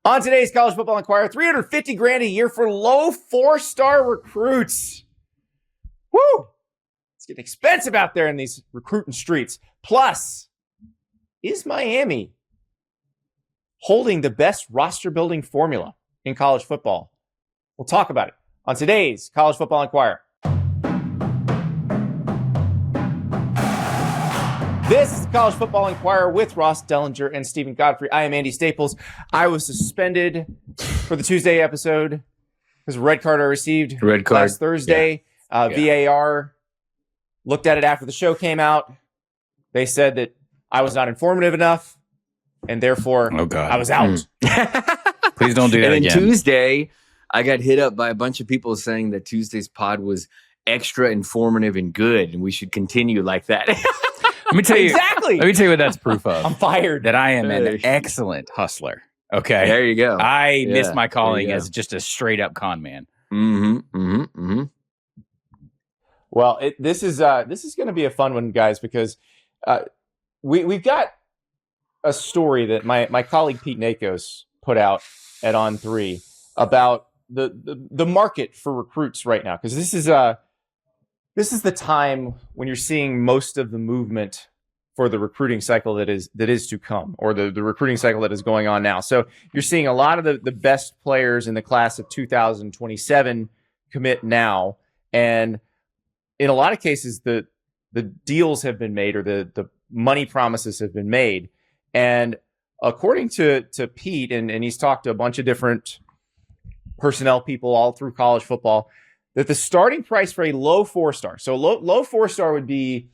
On today's College Football Enquirer, $350,000 a year for low 4-star recruits. Woo! It's getting expensive out there in these recruiting streets. Plus, is Miami holding the best roster building formula in college football? We'll talk about it on today's College Football Enquirer. This is the College Football Enquirer with Ross Dellenger and Steven Godfrey. I am Andy Staples. I was suspended for the Tuesday episode because of a red card I received last Thursday. VAR looked at it after the show came out. They said that I was not informative enough, and therefore I was out. Please don't do that again. And then Tuesday, I got hit up by a bunch of people saying that Tuesday's pod was extra informative and good, and we should continue like that. Let me tell you exactly. Let me tell you what that's proof of. I'm fired. That I am an excellent hustler. Okay, there you go. I missed my calling as just a straight up con man. Well, this is going to be a fun one, guys, because we've got a story that my colleague Pete Nakos put out at On3 about the market for recruits right now, because this is the time when you're seeing most of the movement for the recruiting cycle that is to come, or the recruiting cycle that is going on now. So you're seeing a lot of the best players in the class of 2027 commit now, and in a lot of cases the deals have been made, or the money promises have been made. And according to Pete, and he's talked to a bunch of different personnel people all through college football, that the starting price for a low 4-star, so low 4-star would be,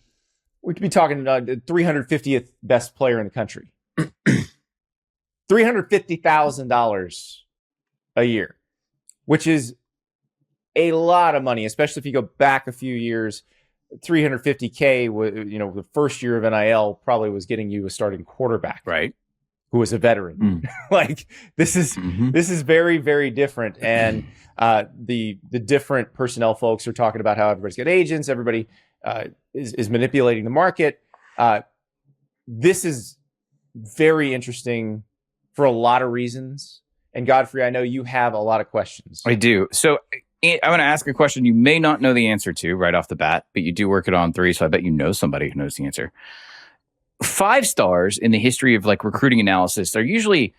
we could be talking the 350th best player in the country, $350,000 a year, which is a lot of money, especially if you go back a few years. $350K, the first year of NIL probably was getting you a starting quarterback, right? Who was a veteran. Like this is very, very different. And the different personnel folks are talking about how everybody's got agents, everybody is manipulating the market. This is very interesting for a lot of reasons. And Godfrey, I know you have a lot of questions. I do. So I want to ask a question you may not know the answer to right off the bat, but you do work at On3, so I bet you know somebody who knows the answer. 5 stars in the history of like recruiting analysis, they're usually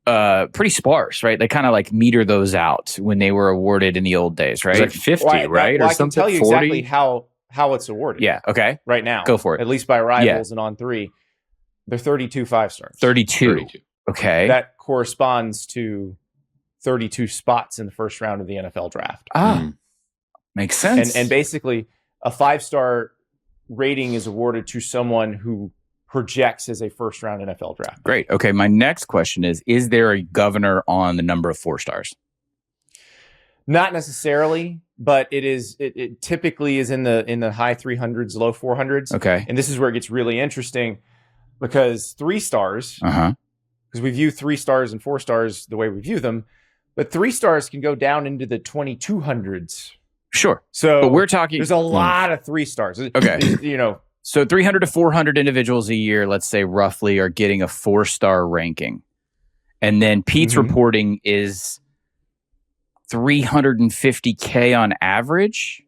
pretty sparse, right? They kind of like meter those out when they were awarded in the old days, right? It's like 50, right? Or I can tell you 40? Exactly how it's awarded. Yeah, okay. Right now. Go for it. At least by Rivals and On3. They're 32 5-stars. 32. Okay. That corresponds to 32 spots in the first round of the NFL draft. Makes sense. And basically, a 5-star rating is awarded to someone who projects as a first-round NFL draft. Great. Okay, my next question is there a governor on the number of 4-stars? Not necessarily, but it typically is in the high 300s, low 400s. Okay. And this is where it gets really interesting, because 3 stars, because we view 3 stars and 4 stars the way we view them, but 3 stars can go down into the 2200s. Sure. So but we're talking, there's a lot of 3 stars. Okay. So 300 to 400 individuals a year, let's say roughly, are getting a 4-star ranking. And then Pete's reporting is $350K on average.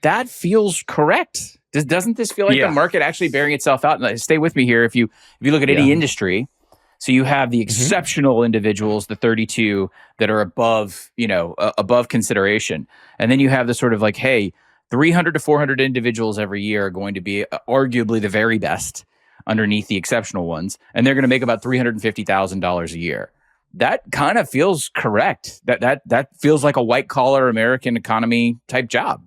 That feels correct. Doesn't this feel like the market actually bearing itself out? And stay with me here. If you look at any industry, so you have the exceptional individuals, the 32 that are above consideration. And then you have the sort of like, hey, 300 to 400 individuals every year are going to be arguably the very best underneath the exceptional ones. And they're going to make about $350,000 a year. That kind of feels correct. That feels like a white collar American economy type job.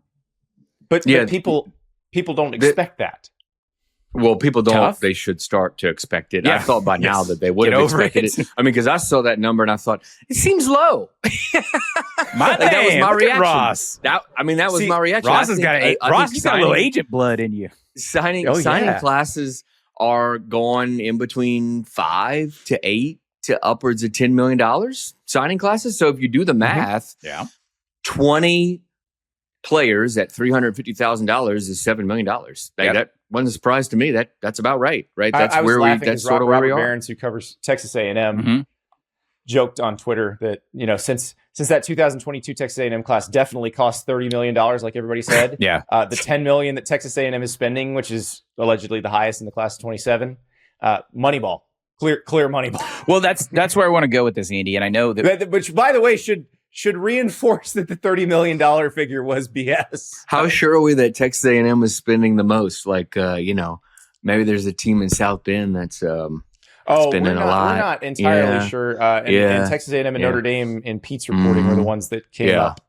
But people don't expect that. Well, people don't. Tough. They should start to expect it. I thought by now that they would have expected it. I mean, because I saw that number and I thought, it seems low. That was my reaction. Ross. That was my reaction. Ross has got a little agent blood in you. Signing classes are going in between 5 to 8 to upwards of $10 million signing classes. So if you do the math, 20 players at $350,000 is $7 million. That wasn't a surprise to me. That's about right. Right. That's I was where laughing that's because sort of where we are. Barons, who covers Texas A&M, joked on Twitter that, since that 2022 Texas A&M class definitely cost $30 million, like everybody said. Yeah. The $10 million that Texas A&M is spending, which is allegedly the highest in the class of 27, Moneyball, clear Moneyball. Well, that's where I want to go with this, Andy. And I know that, which, by the way, should reinforce that the $30 million figure was BS. How sure are we that Texas A&M is spending the most? Like, maybe there's a team in South Bend that's spending a lot. We're not entirely sure. And Texas A&M and Notre Dame in Pete's reporting were the ones that came up.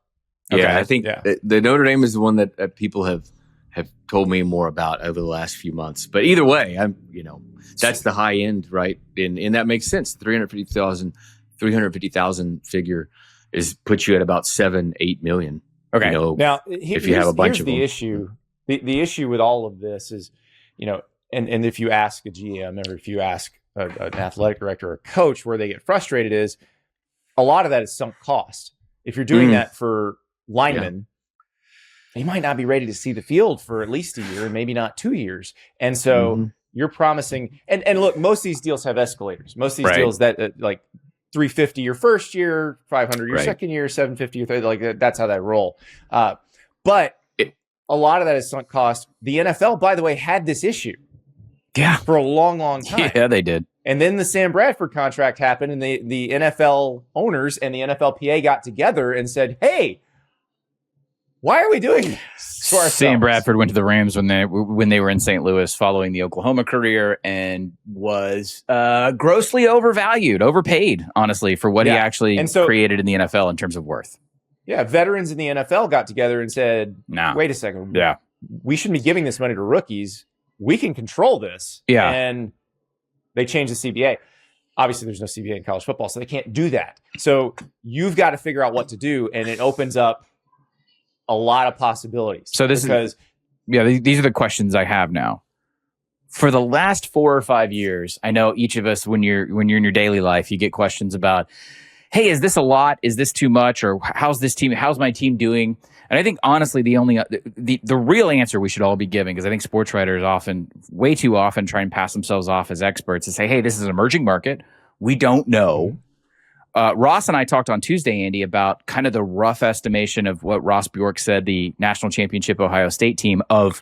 Okay. Yeah, I think the Notre Dame is the one that people have told me more about over the last few months. But either way, that's the high end, right? And that makes sense. 350,000 figure puts you at about 7-8 million. Okay. Now, if you have a bunch of them. The issue, the issue with all of this is, and if you ask a GM or if you ask an athletic director or a coach where they get frustrated is a lot of that is sunk cost. If you're doing that for linemen, they might not be ready to see the field for at least a year and maybe not 2 years. And so you're promising, and look, most of these deals have escalators. Most of these deals that like $350 your first year, $500 your second year, $750 your third, like that's how that roll. But a lot of that is sunk cost. The NFL, by the way, had this issue. Yeah. For a long, long time. Yeah, they did. And then the Sam Bradford contract happened, and the NFL owners and the NFLPA got together and said, hey, why are we doing this for ourselves? Sam Bradford went to the Rams when they were in St. Louis following the Oklahoma career and was grossly overpaid, honestly, for what he actually created in the NFL in terms of worth. Yeah, veterans in the NFL got together and said, "No, wait a second. Yeah, we shouldn't be giving this money to rookies. We can control this." Yeah. And they changed the CBA. Obviously, there's no CBA in college football, so they can't do that. So you've got to figure out what to do, and it opens up a lot of possibilities. So these are the questions I have now. For the last 4 or 5 years, I know each of us, when you're in your daily life, you get questions about, hey, is this a lot? Is this too much? Or how's my team doing? And I think honestly, the real answer we should all be giving, because I think sports writers way too often try and pass themselves off as experts and say, hey, this is an emerging market. We don't know. Ross and I talked on Tuesday, Andy, about kind of the rough estimation of what Ross Bjork said the national championship Ohio State team of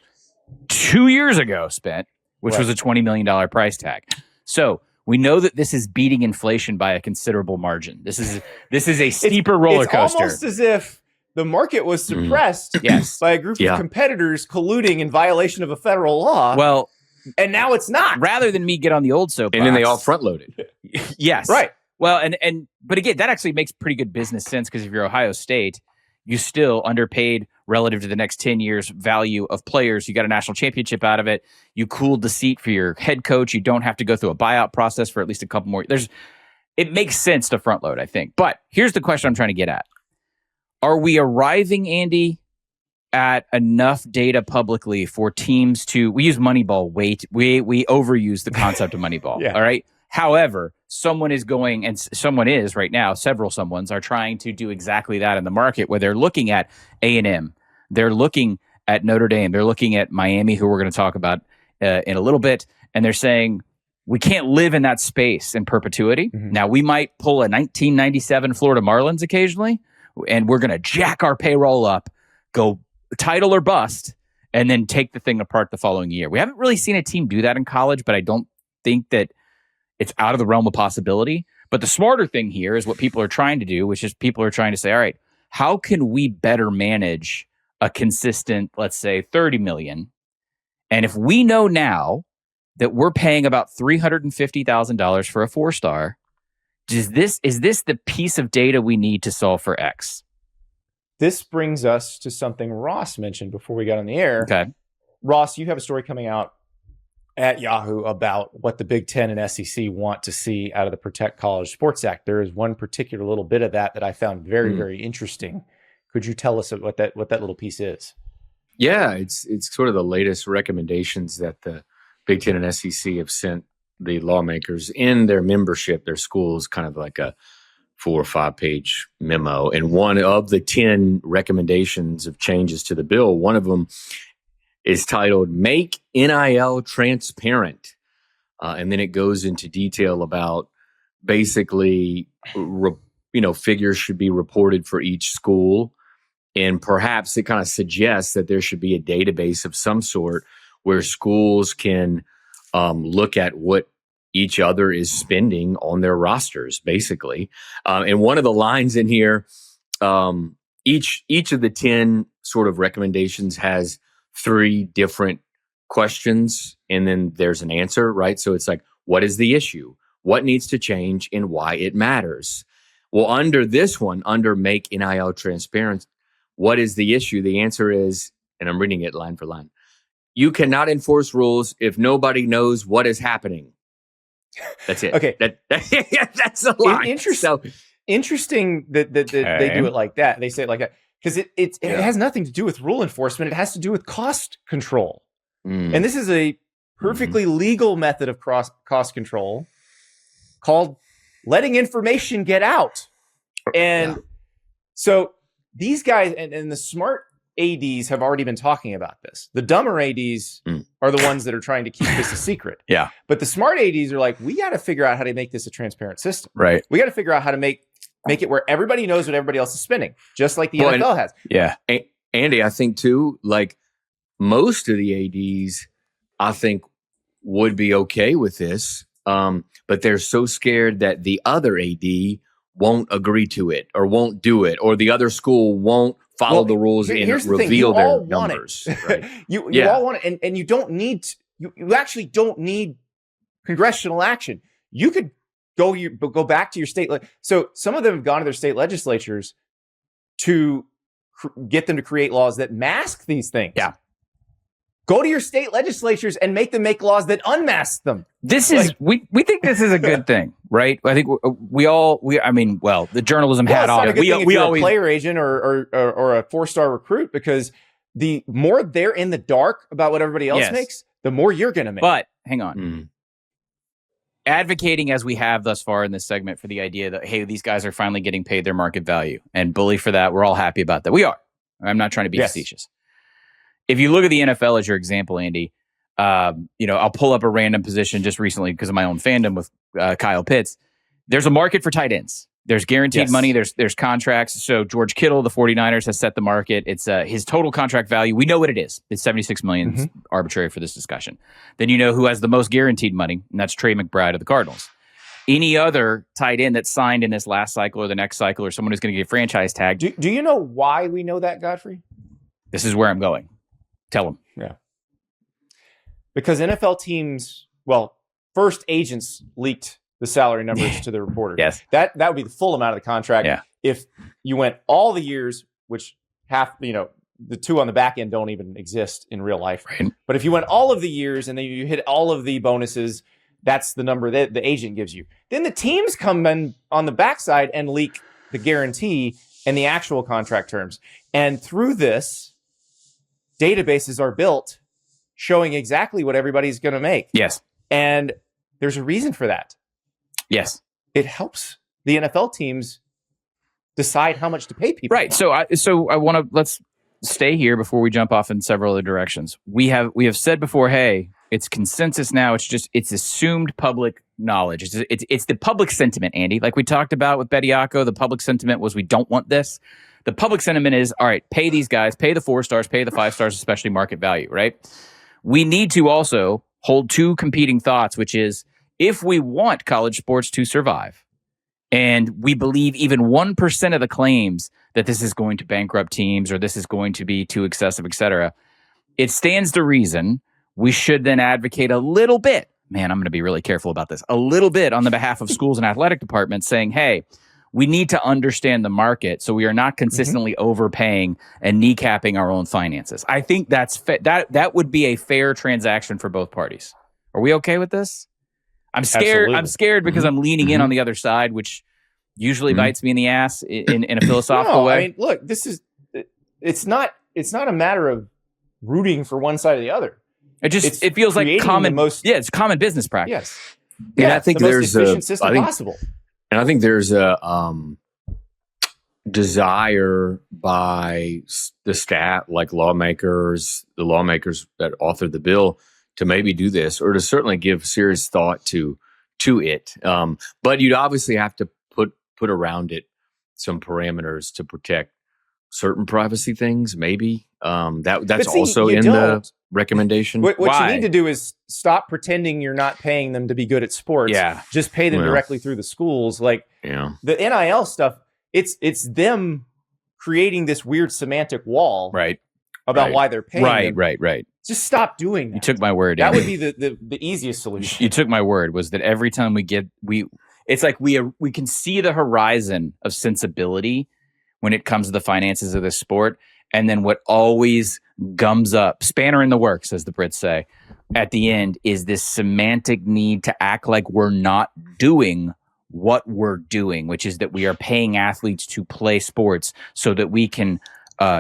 2 years ago spent, which was a $20 million price tag. So we know that this is beating inflation by a considerable margin. This is a steeper roller coaster. It's almost as if the market was suppressed by a group of competitors colluding in violation of a federal law. Well, and now it's not. Rather than me get on the old soapbox. And then they all front loaded. Yes. Right. Well, but again, that actually makes pretty good business sense, because if you're Ohio State, you still underpaid relative to the next 10 years value of players. You got a national championship out of it. You cooled the seat for your head coach. You don't have to go through a buyout process for at least a couple more. It makes sense to front load, I think. But here's the question I'm trying to get at. Are we arriving, Andy, at enough data publicly for teams to, we use Moneyball, we overuse the concept of Moneyball. All right. However, someone is right now, several someones are trying to do exactly that in the market, where they're looking at A&M, they're looking at Notre Dame, they're looking at Miami, who we're going to talk about in a little bit, and they're saying, we can't live in that space in perpetuity. Mm-hmm. Now, we might pull a 1997 Florida Marlins occasionally, and we're going to jack our payroll up, go title or bust, and then take the thing apart the following year. We haven't really seen a team do that in college, but I don't think that it's out of the realm of possibility. But the smarter thing here is what people are trying to do, which is people are trying to say, all right, how can we better manage a consistent, let's say, $30 million? And if we know now that we're paying about $350,000 for a 4-star, is this the piece of data we need to solve for X? This brings us to something Ross mentioned before we got on the air. Okay. Ross, you have a story coming out at Yahoo about what the Big Ten and SEC want to see out of the Protect College Sports Act. There is one particular little bit of that I found very, very interesting. Could you tell us what that little piece is? Yeah, it's sort of the latest recommendations that the Big Ten and SEC have sent the lawmakers in their membership, their schools, kind of like a 4 or 5 page memo. And one of the 10 recommendations of changes to the bill, one of them is titled Make NIL Transparent. And then it goes into detail about basically, figures should be reported for each school. And perhaps it kind of suggests that there should be a database of some sort where schools can look at what each other is spending on their rosters, basically. And one of the lines in here, each of the 10 sort of recommendations has 3 different questions, and then there's an answer, right? So it's like, what is the issue? What needs to change and why it matters? Well, under this one, under Make NIL Transparent, what is the issue? The answer is, and I'm reading it line for line, you cannot enforce rules if nobody knows what is happening. That's it. Okay. That's a line. Interesting that they do it like that. They say it like that because it has nothing to do with rule enforcement. It has to do with cost control. And this is a perfectly legal method of cost control called letting information get out. And so these guys and the smart ADs have already been talking about this. The dumber ADs are the ones that are trying to keep this a secret. Yeah. But the smart ADs are like, we got to figure out how to make this a transparent system. Right. We got to figure out how to make it where everybody knows what everybody else is spending, just like the NFL has. Yeah. Andy, I think too, like most of the ADs, I think would be okay with this. But they're so scared that the other AD won't agree to it or won't do it, or the other school won't follow the rules and reveal their numbers. Right? you all want it, and you don't need you actually don't need congressional action. You could go back to your state. So some of them have gone to their state legislatures to get them to create laws that mask these things. Yeah. Go to your state legislatures and make them make laws that unmask them. This is we think this is a good thing, right? I think the journalism hat on. We always a player agent or a 4-star recruit, because the more they're in the dark about what everybody else makes, the more you're going to make. But hang on. Advocating as we have thus far in this segment for the idea that, hey, these guys are finally getting paid their market value, and bully for that. We're all happy about that. We are. I'm not trying to be facetious. If you look at the NFL as your example, Andy, I'll pull up a random position just recently because of my own fandom with Kyle Pitts. There's a market for tight ends. There's guaranteed money. There's contracts. So George Kittle, the 49ers, has set the market. It's his total contract value. We know what it is. It's $76 million. It's arbitrary for this discussion. Then you know who has the most guaranteed money, and that's Trey McBride of the Cardinals. Any other tight end that's signed in this last cycle or the next cycle, or someone who's going to get franchise tagged. Do you know why we know that, Godfrey? This is where I'm going. Tell them. Yeah. Because NFL teams, first agents leaked the salary numbers to the reporters. Yes. That would be the full amount of the contract. Yeah. If you went all the years, which the 2 on the back end don't even exist in real life. Right. But if you went all of the years and then you hit all of the bonuses, that's the number that the agent gives you. Then the teams come in on the backside and leak the guarantee and the actual contract terms. And through this, databases are built showing exactly what everybody's going to make. Yes. And there's a reason for that. Yes. It helps the NFL teams decide how much to pay people. Right. So I want to, let's stay here before we jump off in several other directions. We have said before, hey, it's consensus now. It's assumed public knowledge. It's the public sentiment, Andy. Like we talked about with Bediako, the public sentiment was we don't want this. The public sentiment is, all right, pay these guys, pay the 4 stars, pay the 5 stars, especially market value, right? We need to also hold 2 competing thoughts, which is if we want college sports to survive, and we believe even 1% of the claims that this is going to bankrupt teams or this is going to be too excessive, et cetera, it stands to reason we should then advocate a little bit. Man, I'm going to be really careful about this. A little bit on the behalf of schools and athletic departments saying, hey, we need to understand the market so we are not consistently overpaying and kneecapping our own finances. I think that's that would be a fair transaction for both parties. Are we okay with this? I'm scared. Absolutely. I'm scared because I'm leaning in on the other side, which usually bites me in the ass in a philosophical way. I mean, look, it's not a matter of rooting for one side or the other. It feels like it's common business practice. Yes. And I think there's most efficient system possible. And I think there's a desire by the staff, like the lawmakers that authored the bill, to maybe do this, or to certainly give serious thought to to it. But you'd obviously have to put around it some parameters to protect certain privacy things, maybe. That's also in the recommendation. What you need to do is stop pretending you're not paying them to be good at sports. Yeah. Just pay them directly through the schools. Like the NIL stuff, it's them creating this weird semantic wall about why they're paying them. Right. Just stop doing that. You took my word. That would be the easiest solution. You took my word, was that every time it's like we can see the horizon of sensibility when it comes to the finances of this sport. And then what always gums up, spanner in the works, as the Brits say, at the end is this semantic need to act like we're not doing what we're doing, which is that we are paying athletes to play sports so that we can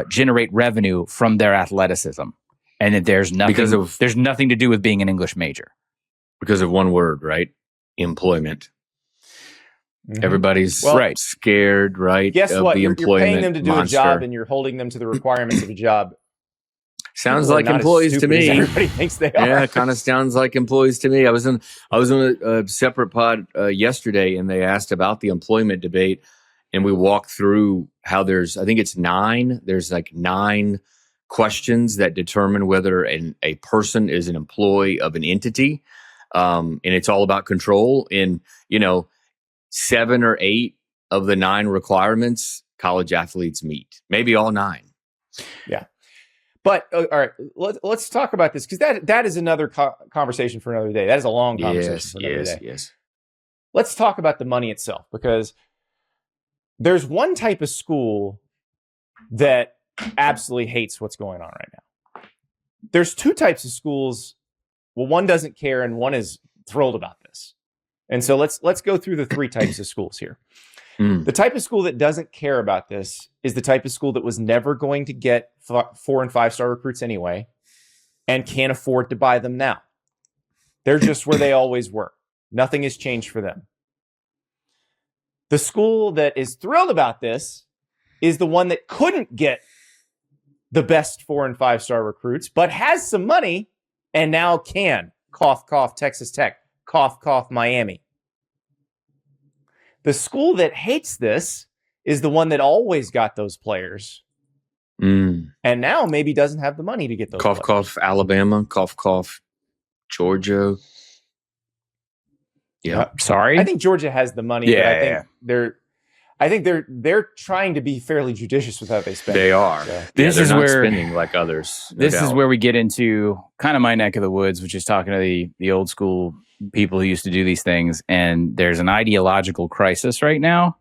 generate revenue from their athleticism. And that there's nothing to do with being an English major. Because of one word, right? Employment. Mm-hmm. Everybody's scared, right? Guess what? You're paying them to do monster. A job, and you're holding them to the requirements of a job. Sounds like employees to me. Everybody thinks they are. Yeah, it kind of sounds like employees to me. I was on a separate pod yesterday, and they asked about the employment debate, and we walked through how there's 9 questions that determine whether a person is an employee of an entity, and it's all about control. And 7 or 8 of the 9 requirements college athletes meet, maybe all 9. Yeah. But all right, let's talk about this, because that is another conversation for another day. That is a long conversation for another day. Yes. Let's talk about the money itself, because there's one type of school that absolutely hates what's going on right now. There's 2 types of schools. Well, one doesn't care and one is thrilled about this. And so let's go through the 3 types of schools here. The type of school that doesn't care about this is the type of school that was never going to get 4 and 5-star recruits anyway and can't afford to buy them now. They're just where they always were. Nothing has changed for them. The school that is thrilled about this is the one that couldn't get the best 4 and 5-star recruits, but has some money and now can. Cough, cough, Texas Tech. Cough, cough, Miami. The school that hates this is the one that always got those players and now maybe doesn't have the money to get those players. Cough, Alabama. Cough, cough, Georgia. Yeah. Sorry? I think Georgia has the money, but I think they're trying to be fairly judicious with how they spend. They are. So. This is not where spending like others. This is where we get into kind of my neck of the woods, which is talking to the old school people who used to do these things. And there's an ideological crisis right now.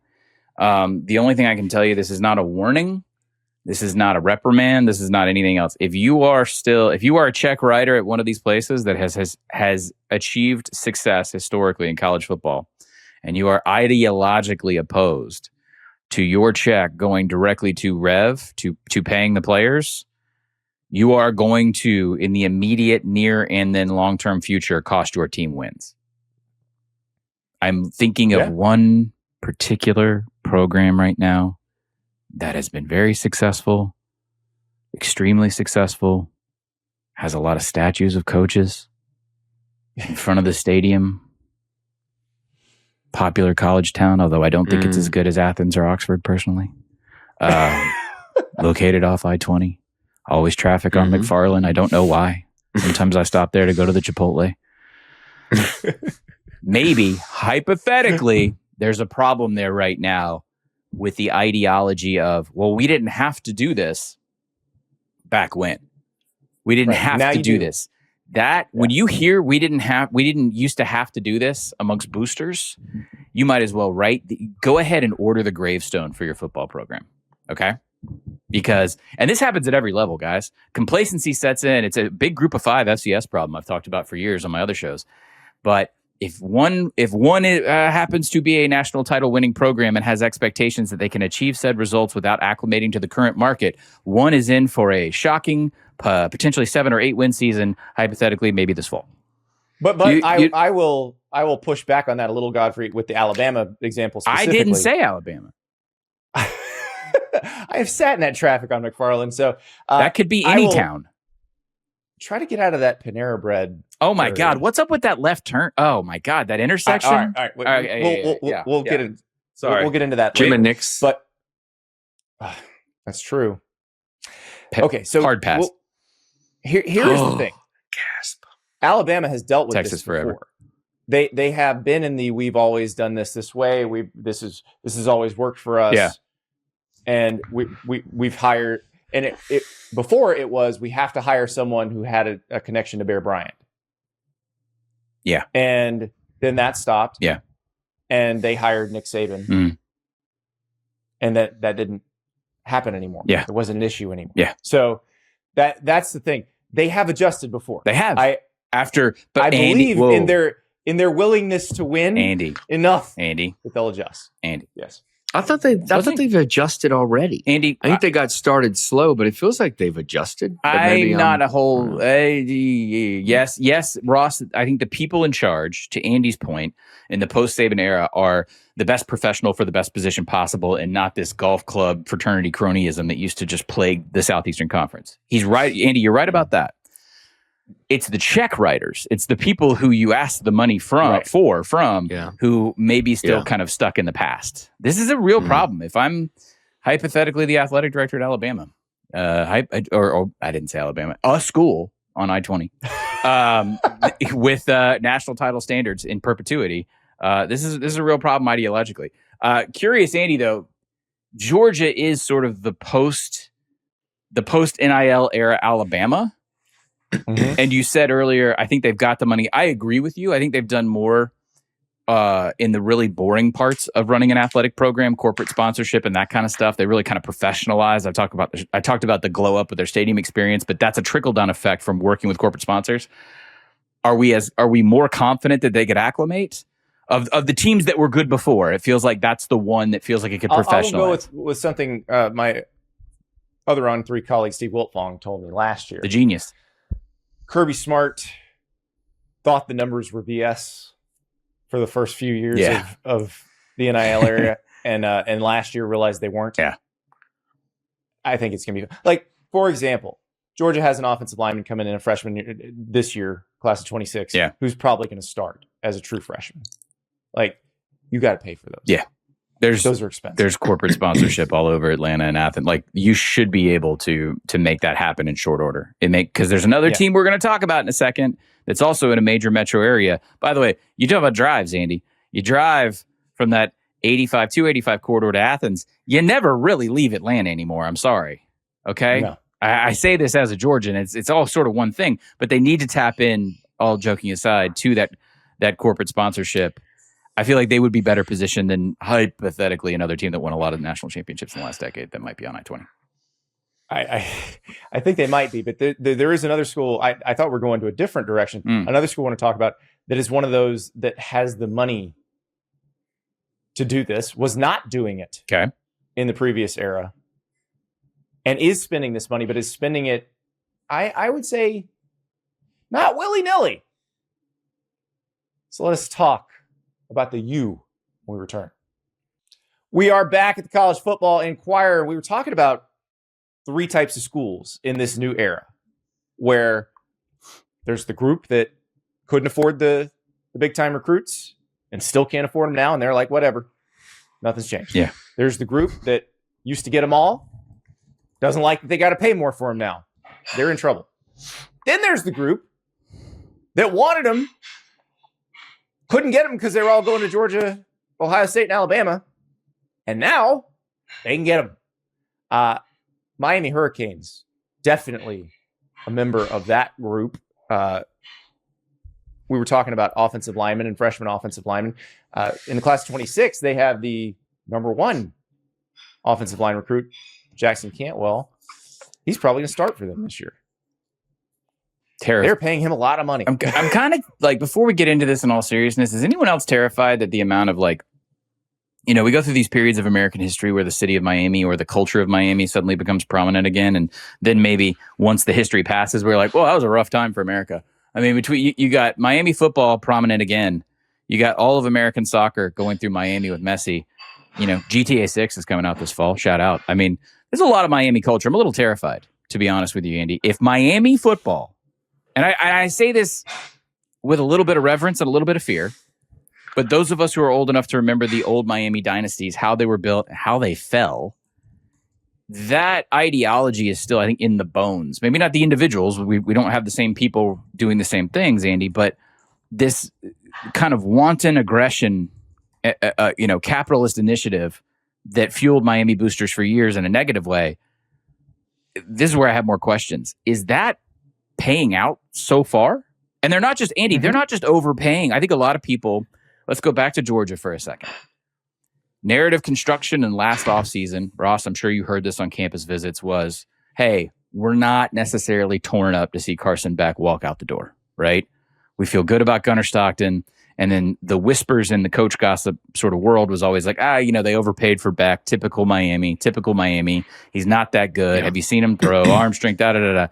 The only thing I can tell you, this is not a warning. This is not a reprimand. This is not anything else. If you are a check writer at one of these places that has achieved success historically in college football, and you are ideologically opposed to your check going directly to Rev, to paying the players, you are going to, in the immediate, near, and then long-term future, cost your team wins. I'm thinking of one particular program right now that has been very successful, extremely successful, has a lot of statues of coaches in front of the stadium. Popular college town, although I don't think it's as good as Athens or Oxford personally. Located off I-20. Always traffic on McFarland. I don't know why. Sometimes I stop there to go to the Chipotle. Maybe, hypothetically, there's a problem there right now with the ideology of, well, we didn't have to do this back when. We didn't have to do this. When you hear we didn't used to have to do this amongst boosters, you might as well go ahead and order the gravestone for your football program. Okay? Because, and this happens at every level, guys. Complacency sets in. It's a big group of 5 FCS problem I've talked about for years on my other shows. But if one happens to be a national title winning program and has expectations that they can achieve said results without acclimating to the current market, one is in for a shocking, potentially 7 or 8 win season, hypothetically, maybe this fall. But I will push back on that a little, Godfrey, with the Alabama example specifically. I didn't say Alabama. I have sat in that traffic on McFarland, so that could be any town. try to get out of that Panera Bread. Oh my God, what's up with that left turn? Oh my God, that intersection. All right. We'll get in. Sorry, we'll get into that. Jim and Nick's, but that's true. Okay, so hard pass. Here's the thing. Gasp. Alabama has dealt with Texas this forever. before. They have been in the we've always done this way. This has always worked for us. Yeah. And we've hired, and it before it was we have to hire someone who had a connection to Bear Bryant. Yeah. And then that stopped. Yeah. And they hired Nick Saban. Mm. And that didn't happen anymore. Yeah. It wasn't an issue anymore. Yeah. So that's the thing. They have adjusted before. They have. I believe in their willingness to win. Enough that they'll adjust. Yes. I thought they've adjusted already. Andy, I think they got started slow, but it feels like they've adjusted. Yes, Ross. I think the people in charge, to Andy's point, in the post-Saban era are the best professional for the best position possible, and not this golf club fraternity cronyism that used to just plague the Southeastern Conference. He's right, Andy. You're right about that. It's the check writers. It's the people who you ask the money from, who may be still kind of stuck in the past. This is a real problem. If I'm hypothetically the athletic director at Alabama, or I didn't say Alabama, a school on I-20 with national title standards in perpetuity, this is a real problem ideologically. Curious, Andy, though, Georgia is sort of the post NIL era Alabama. Mm-hmm. And you said earlier, I think they've got the money. I agree with you. I think they've done more in the really boring parts of running an athletic program, corporate sponsorship, and that kind of stuff. They really kind of professionalized. I talked about the glow up with their stadium experience, but that's a trickle down effect from working with corporate sponsors. Are we more confident that they could acclimate of the teams that were good before? It feels like that's the one that feels like it could professionalize. I'll go with something my other On 3 colleague Steve Wiltfong told me last year. The genius. Kirby Smart thought the numbers were BS for the first few years of the NIL area, and last year realized they weren't. Yeah, I think it's going to be like, for example, Georgia has an offensive lineman coming in, a freshman this year, class of 26, who's probably going to start as a true freshman. Like, you got to pay for those. Yeah. Those are expensive. There's corporate sponsorship all over Atlanta and Athens. Like, you should be able to make that happen in short order. Because there's another team we're going to talk about in a second that's also in a major metro area. By the way, you talk about drives, Andy. You drive from that 285 corridor to Athens. You never really leave Atlanta anymore. I'm sorry. Okay? No. I say this as a Georgian. It's all sort of one thing, but they need to tap in, all joking aside, to that corporate sponsorship. I feel like they would be better positioned than hypothetically another team that won a lot of national championships in the last decade that might be on I-20. I think they might be, but there is another school. I thought we're going to a different direction. Another school I want to talk about that is one of those that has the money to do this, was not doing it in the previous era, and is spending this money, but is spending it, I would say, not willy-nilly. So let us talk about the U when we return. We are back at the College Football Enquirer. We were talking about 3 types of schools in this new era, where there's the group that couldn't afford the big-time recruits and still can't afford them now, and they're like, whatever, nothing's changed. Yeah. There's the group that used to get them all, doesn't like that they got to pay more for them now. They're in trouble. Then there's the group that wanted them, couldn't get them because they were all going to Georgia, Ohio State, and Alabama. And now they can get them. Miami Hurricanes, definitely a member of that group. We were talking about offensive linemen and freshman offensive linemen. In the class of 26, they have the number 1 offensive line recruit, Jackson Cantwell. He's probably going to start for them this year. They're paying him a lot of money. I'm kind of like, before we get into this in all seriousness, is anyone else terrified that the amount of we go through these periods of American history where the city of Miami or the culture of Miami suddenly becomes prominent again. And then maybe once the history passes, we're like, well, that was a rough time for America. I mean, between you got Miami football prominent again. You got all of American soccer going through Miami with Messi. GTA 6 is coming out this fall. Shout out. I mean, there's a lot of Miami culture. I'm a little terrified, to be honest with you, Andy. If Miami football And I say this with a little bit of reverence and a little bit of fear, but those of us who are old enough to remember the old Miami dynasties, how they were built, how they fell, that ideology is still, I think, in the bones. Maybe not the individuals. We don't have the same people doing the same things, Andy, but this kind of wanton aggression, capitalist initiative that fueled Miami boosters for years in a negative way. This is where I have more questions. Is that paying out so far? And they're not just, Andy, they're not just overpaying. I think a lot of people, let's go back to Georgia for a second. Narrative construction in last offseason, Ross, I'm sure you heard this on campus visits, was, hey, we're not necessarily torn up to see Carson Beck walk out the door, right? We feel good about Gunnar Stockton. And then the whispers in the coach gossip sort of world was always like, they overpaid for Beck. Typical Miami. He's not that good. Yeah. Have you seen him throw? Arm strength, da-da-da-da.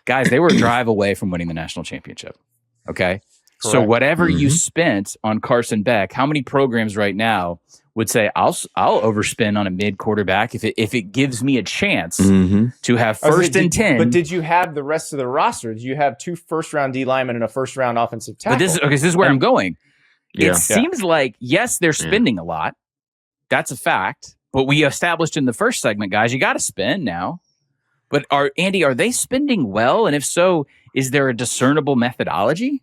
Guys, they were a drive away from winning the national championship. Okay? Correct. So whatever you spent on Carson Beck, how many programs right now would say, I'll overspend on a mid quarterback if it gives me a chance to have first and 10. But did you have the rest of the roster? Did you have 2 first-round D linemen and a first-round offensive tackle? But this is where I'm going. It seems like, yes, they're spending a lot. That's a fact. But we established in the first segment, guys, you got to spend now. But are they spending well? And if so, is there a discernible methodology?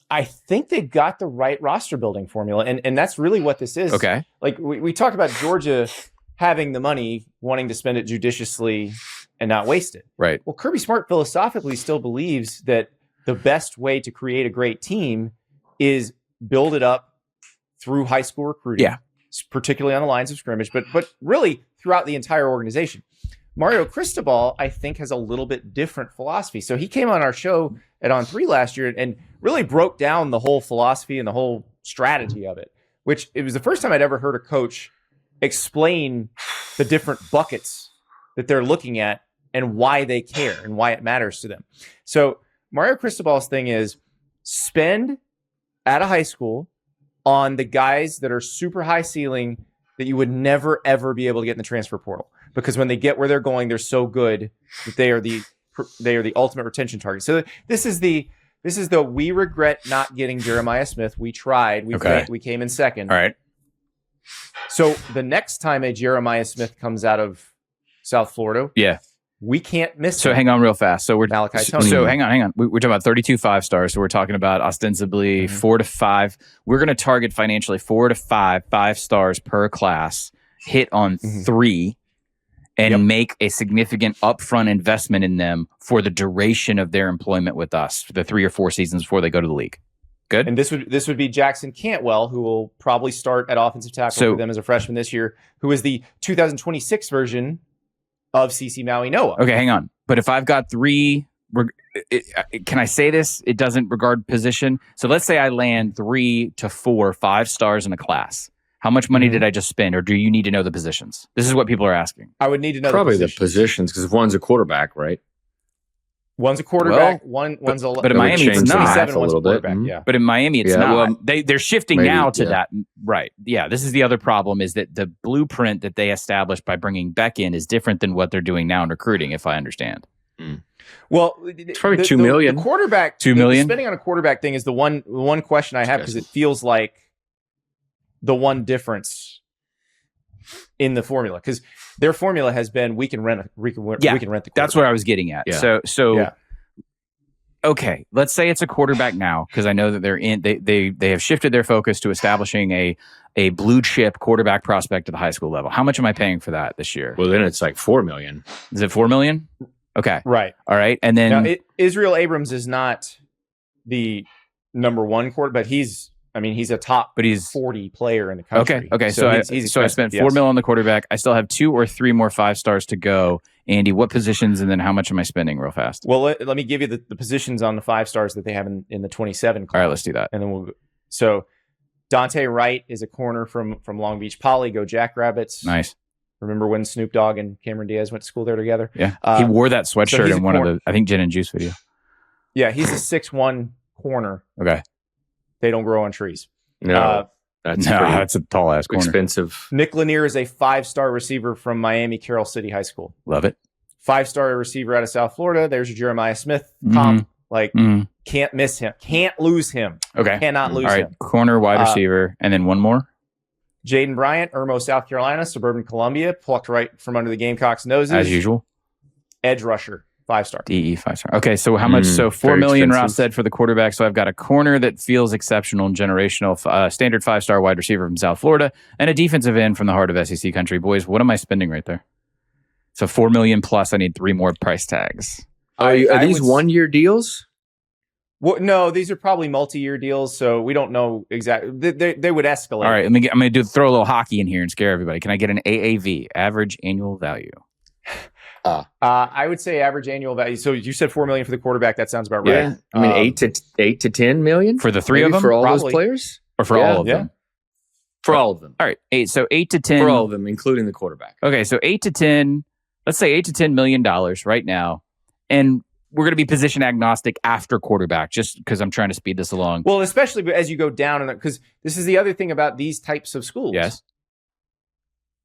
I think they've got the right roster building formula. And that's really what this is. Okay. Like we talked about Georgia having the money, wanting to spend it judiciously and not waste it. Right. Well, Kirby Smart philosophically still believes that the best way to create a great team is build it up through high school recruiting, particularly on the lines of scrimmage, but really throughout the entire organization. Mario Cristobal, I think, has a little bit different philosophy. So he came on our show at On 3 last year and really broke down the whole philosophy and the whole strategy of it, which it was the first time I'd ever heard a coach explain the different buckets that they're looking at and why they care and why it matters to them. So Mario Cristobal's thing is spend at a high school on the guys that are super high ceiling that you would never, ever be able to get in the transfer portal. Because when they get where they're going, they're so good that they are the ultimate retention target. So this is the we regret not getting Jeremiah Smith. We tried. We came in second. All right. So the next time a Jeremiah Smith comes out of South Florida, we can't miss. So him. hang on real fast. So we're Malachi Tony. So hang on. We're talking about 32 5-stars. So we're talking about ostensibly 4 to 5. We're going to target financially 4 to 5 5-stars per class. Hit on 3. And make a significant upfront investment in them for the duration of their employment with us, for the 3 or 4 seasons before they go to the league. Good. And this would be Jackson Cantwell, who will probably start at offensive tackle for them as a freshman this year, who is the 2026 version of CC Maui Noah. Okay, hang on. But if I've got 3, can I say this? It doesn't regard position. So let's say I land 3 to 4 5-stars in a class. How much money did I just spend, or do you need to know the positions? This is what people are asking. I would need to know probably the positions because one's a quarterback, right? One's a quarterback. One's a. But in Miami, it's not a little bit. But in Miami, it's not. Well, they're shifting now to that. Right. Yeah. This is the other problem: is that the blueprint that they established by bringing Beck in is different than what they're doing now in recruiting. If I understand. Well, it's probably $2 million. The quarterback $2 million. The spending on a quarterback thing is the one question I have because it feels like the one difference in the formula, because their formula has been we can rent the quarterback. That's what I was getting at. So okay, let's say it's a quarterback now, because I know that they have shifted their focus to establishing a blue chip quarterback prospect at the high school level. How much am I paying for that this year? Well, then it's like $4 million. Is it $4 million? Okay, right. All right, and then now, Israel Abrams is not the number 1 quarterback, but he's a top 40 player in the country. Okay. So I spent $4 million on the quarterback. I still have 2 or 3 more 5-stars to go. Andy, what positions and then how much am I spending real fast? Well, let me give you the positions on the 5-stars that they have in the 27 class. All right, let's do that. And then so Dante Wright is a corner from Long Beach Poly. Go Jackrabbits. Nice. Remember when Snoop Dogg and Cameron Diaz went to school there together? Yeah. He wore that sweatshirt in one of the, I think, Gin and Juice video. Yeah, he's a 6'1" corner. Okay. They don't grow on trees. That's a tall ass corner. Expensive. Nick Lanier is a 5-star receiver from Miami Carroll City High School. Love it. 5-star receiver out of South Florida. There's your Jeremiah Smith comp. Like, can't miss him. Can't lose him. Okay. Cannot lose him. Corner, wide receiver, and then one more. Jaden Bryant, Irmo, South Carolina, Suburban Columbia, plucked right from under the Gamecocks' noses. As usual. Edge rusher, 5-star. DE 5-star. Okay, so how much? So $4 million, Ross said, for the quarterback. So I've got a corner that feels exceptional and generational, standard 5-star wide receiver from South Florida, and a defensive end from the heart of SEC country. Boys, what am I spending right there? So $4 million plus. I need 3 more price tags. Are these 1-year deals? Well, no, these are probably multi-year deals, so we don't know exactly. They would escalate. All right, I'm going to throw a little hockey in here and scare everybody. Can I get an AAV, average annual value? I would say average annual value. So you said $4 million for the quarterback. That sounds about right. Yeah, I mean 8 to 10 million for the 3 of them, for all probably. those players, or for all of them. For all of them. All right, 8 to 10 for all of them, including the quarterback. Okay, so 8 to 10. Let's say $8 to $10 million right now, and we're going to be position agnostic after quarterback, just because I'm trying to speed this along. Well, especially as you go down, because this is the other thing about these types of schools. Yes,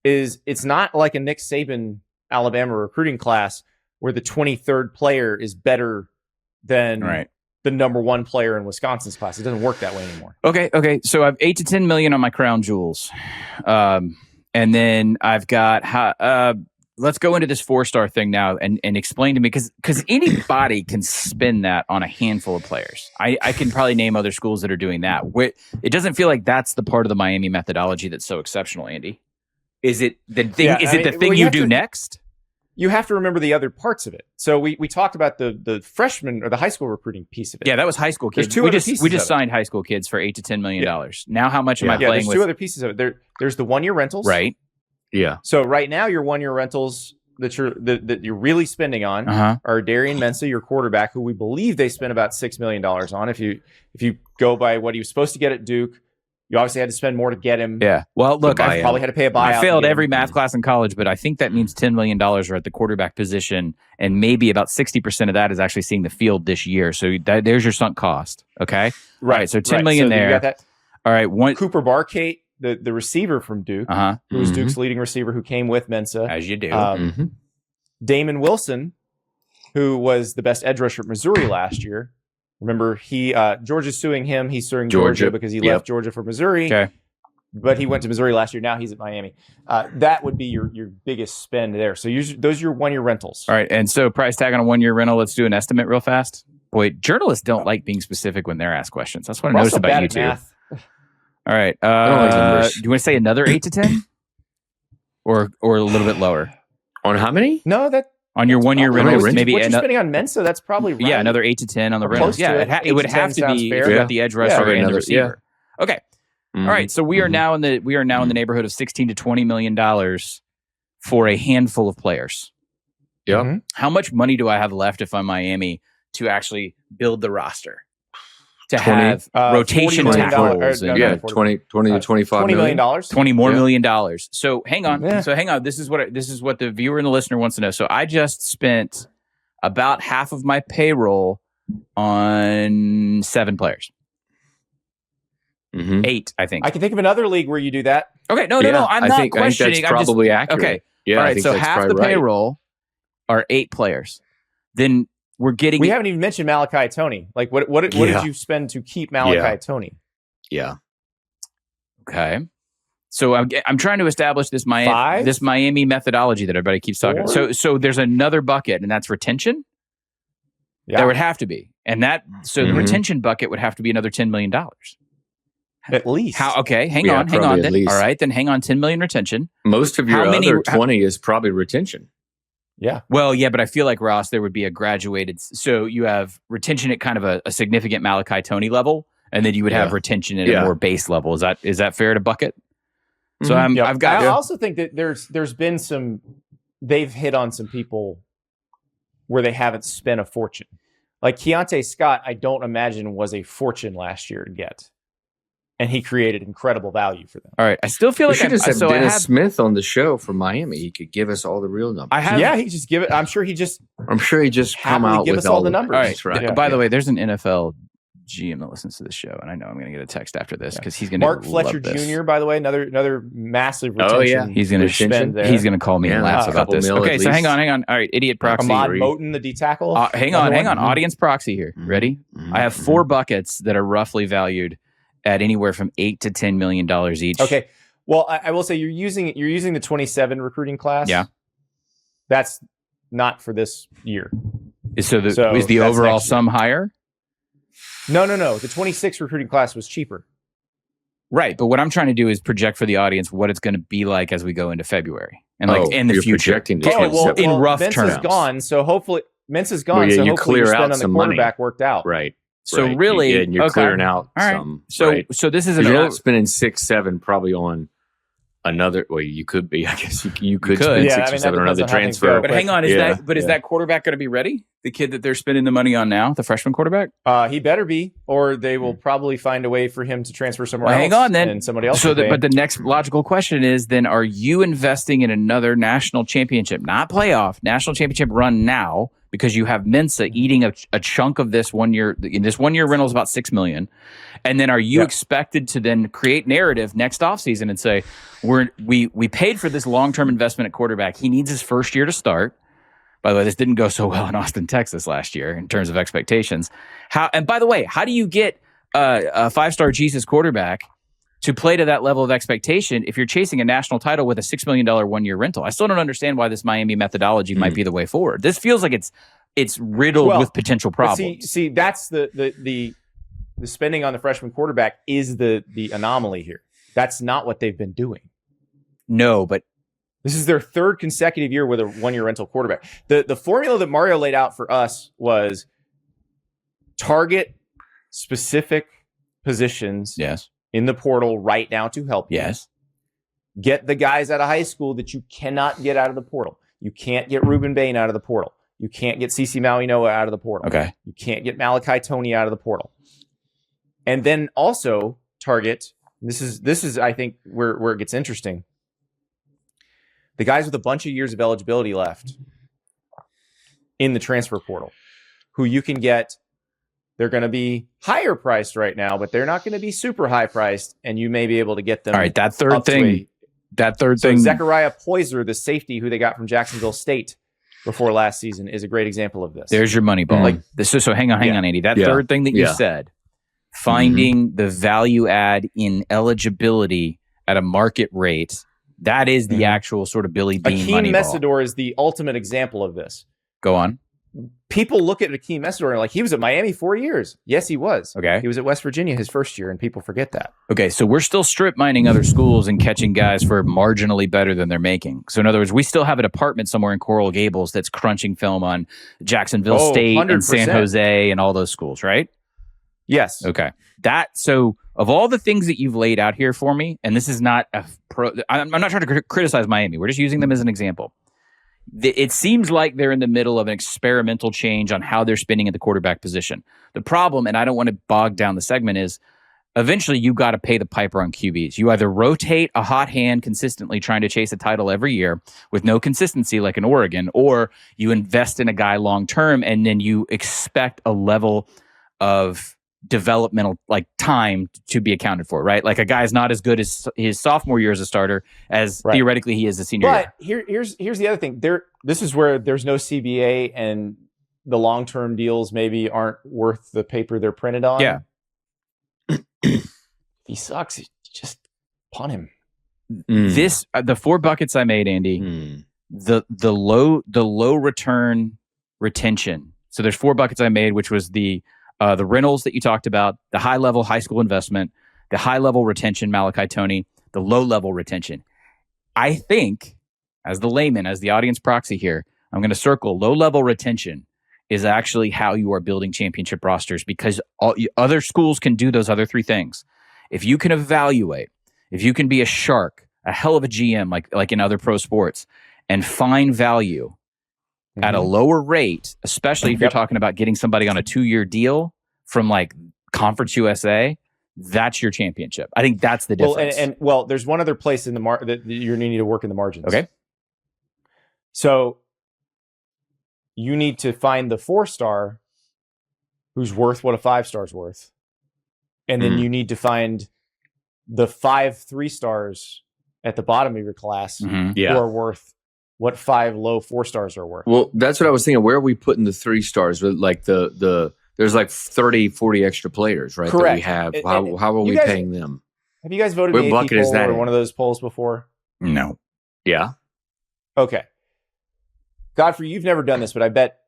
is it's not like a Nick Saban Alabama recruiting class where the 23rd player is better than the number 1 player in Wisconsin's class. It doesn't work that way anymore. Okay. So I have 8 to 10 million on my crown jewels, and then I've got. Let's go into this 4-star thing now and explain to me, because anybody can spend that on a handful of players. I can probably name other schools that are doing that. It doesn't feel like that's the part of the Miami methodology that's so exceptional, Andy. Is it the thing? The thing you do next? You have to remember the other parts of it. So we talked about the freshman or the high school recruiting piece of it. Yeah, that was high school kids. We just signed high school kids for $8 to $10 million. Now, how much am I playing there's with? 2 other pieces of it. There's the 1-year rentals, right? Yeah. So right now, your 1-year rentals that you're really spending on are Darian Mensah, your quarterback, who we believe they spent about $6 million on. If you go by what he was supposed to get at Duke, you obviously had to spend more to get him. Yeah. Well, look, I probably had to pay a buyout. I failed every math class in college, but I think that means $10 million are at the quarterback position, and maybe about 60% of that is actually seeing the field this year. So there's your sunk cost. Okay. Right. So $10 million there. You got that. All right. Cooper Barkate, the receiver from Duke, who was Duke's leading receiver, who came with Mensah. As you do. Damon Wilson, who was the best edge rusher at Missouri last year. Remember, Georgia's suing him. He's suing Georgia because he left Georgia for Missouri. Okay. But he went to Missouri last year. Now he's at Miami. That would be your biggest spend there. So those are your 1-year rentals. All right. And so price tag on a 1-year rental. Let's do an estimate real fast. Boy, journalists don't like being specific when they're asked questions. That's what I noticed about you two. All right. Do you want to say another 8 to 10? Or a little bit lower? On how many? No, on your 1-year rental, maybe what you're spending on Mensa, that's probably right. Yeah, another 8 to 10 on the rental. Yeah, it would have to be if you got the edge rusher and the receiver. Yeah. Okay. All right. So we are now in the neighborhood of $16 to $20 million for a handful of players. Yeah. How much money do I have left if I'm Miami to actually build the roster? To 20, have rotation tackles. 20 to 25 $20 million. $20 more million. So hang on. This is what the viewer and the listener wants to know. So I just spent about half of my payroll on 7 players. 8, I think. I can think of another league where you do that. Okay, no. I'm not questioning. I think that's probably accurate. Okay. Yeah, all right, so half the payroll are 8 players. Then we haven't even mentioned Malachi Toney. Like, what did you spend to keep Malachi Toney? Yeah. Okay. So I'm trying to establish this Miami methodology that everybody keeps talking about. So there's another bucket, and that's retention. Yeah. There would have to be. And the retention bucket would have to be another $10 million. At least. Hang on. Then. All right, then hang on, $10 million retention. Most of your other 20 is probably retention. Yeah. Well, yeah, but I feel like, Ross, there would be a graduated. So you have retention at kind of a significant Malachi Toney level, and then you would have retention at a more base level. Is that fair to bucket? So I've got. I also think that there's been they've hit on some people where they haven't spent a fortune. Like Keontae Scott, I don't imagine was a fortune last year to get. And he created incredible value for them. All right. I still feel like I should have said Dennis Smith on the show from Miami. He could give us all the real numbers. He just give it. I'm sure he just come out give with us all the numbers. All right. By the way, there's an NFL GM that listens to the show, and I know I'm going to get a text after this because he's going to Mark Fletcher Jr. By the way, another massive retention. Oh yeah, he's going to call me and laugh about this. Okay, so hang on. All right, idiot proxy. Ahmad Moten, the D tackle. Hang on. Audience proxy here. Ready? I have 4 buckets that are roughly valued at anywhere from $8 to $10 million each. Okay. Well, I will say you're using the 27 recruiting class. Yeah. That's not for this year. So is the overall sum higher? No. The 26 recruiting class was cheaper. Right, but what I'm trying to do is project for the audience what it's going to be like as we go into February and in the future. Projecting in rough terms. Mintz is gone, so hopefully Mintz is gone. Well, so you hopefully clear your spend out on the some quarterback money. worked out. Right. So really, and you're clearing out some. So this is you're not spending 6-7 probably on another. Well, you could be. I guess you could spend 6 or 7 on another transfer. But hang on, is that quarterback going to be ready? The kid that they're spending the money on now, the freshman quarterback? He better be, or they will probably find a way for him to transfer somewhere else. Hang on, then. And somebody else. But the next logical question is: then, are you investing in another national championship, not playoff, national championship run now? Because you have Mensa eating a chunk of this 1 year. In this 1 year rental is about $6 million, and then are you expected to then create narrative next offseason and say we paid for this long term investment at quarterback? He needs his first year to start. By the way, this didn't go so well in Austin, Texas last year in terms of expectations. And by the way, how do you get a 5-star Jesus quarterback to play to that level of expectation if you're chasing a national title with a $6 million 1 year rental? I still don't understand why this Miami methodology might be the way forward. This feels like it's riddled with potential problems. See, that's the spending on the freshman quarterback is the anomaly here. That's not what they've been doing. No, but this is their 3rd consecutive year with a 1 year rental quarterback. The formula that Mario laid out for us was target specific positions in the portal right now to help you. Yes. Get the guys out of high school that you cannot get out of the portal. You can't get Ruben Bain out of the portal. You can't get CeCe Maui-Noah out of the portal. Okay. You can't get Malachi Toney out of the portal. And then also target, this is I think where it gets interesting. The guys with a bunch of years of eligibility left in the transfer portal, who you can get. They're going to be higher priced right now, but they're not going to be super high priced, and you may be able to get them. All right, that third thing. Zechariah Poyser, the safety who they got from Jacksonville State before last season, is a great example of this. There's your money ball. So hang on, Andy. That third thing that you said, finding the value add in eligibility at a market rate, that is the actual sort of Billy Bean money ball. Akeem Messidor is the ultimate example of this. Go on. People look at Akeem Messidor and are like, he was at Miami 4 years. Yes, he was. Okay. He was at West Virginia his first year, and people forget that. Okay, so we're still strip mining other schools and catching guys for marginally better than they're making. So in other words, we still have a department somewhere in Coral Gables that's crunching film on Jacksonville State 100%. And San Jose and all those schools, right? Yes. Okay. So of all the things that you've laid out here for me, and this is not I'm not trying to criticize Miami. We're just using them as an example. It seems like they're in the middle of an experimental change on how they're spending at the quarterback position. The problem, and I don't want to bog down the segment, is eventually you got to pay the piper on QBs. You either rotate a hot hand consistently trying to chase a title every year with no consistency like in Oregon, or you invest in a guy long term and then you expect a level of developmental time to be accounted for, right? Like a guy's not as good as his sophomore year as a starter as theoretically he is a senior year. But here's the other thing. This is where there's no CBA and the long-term deals maybe aren't worth the paper they're printed on. Yeah. If he sucks, just punt him. The 4 buckets I made, Andy, the low return retention. So there's 4 buckets I made, which was the rentals that you talked about, the high-level high school investment, the high-level retention, Malachi Toney, the low-level retention. I think, as the layman, as the audience proxy here, I'm going to circle low-level retention is actually how you are building championship rosters, because other schools can do those other 3 things. If you can evaluate, if you can be a shark, a hell of a GM like in other pro sports, and find value at a lower rate, especially if you're talking about getting somebody on a 2-year deal from like Conference USA, that's your championship. I think that's the difference. Well, there's one other place in the that you need to work in the margins. Okay. So you need to find the 4-star who's worth what a 5-star's worth. and then you need to find the 5 3-stars at the bottom of your class who are worth what 5 low 4-stars are worth. Well, that's what I was thinking. Where are we putting the 3-stars? Like there's like 30, 40 extra players, right? Correct. That we have. How are we paying them? Have you guys voted What in the AP bucket is poll that or in? one of those polls before? No. Yeah. Okay. Godfrey, you've never done this, but I bet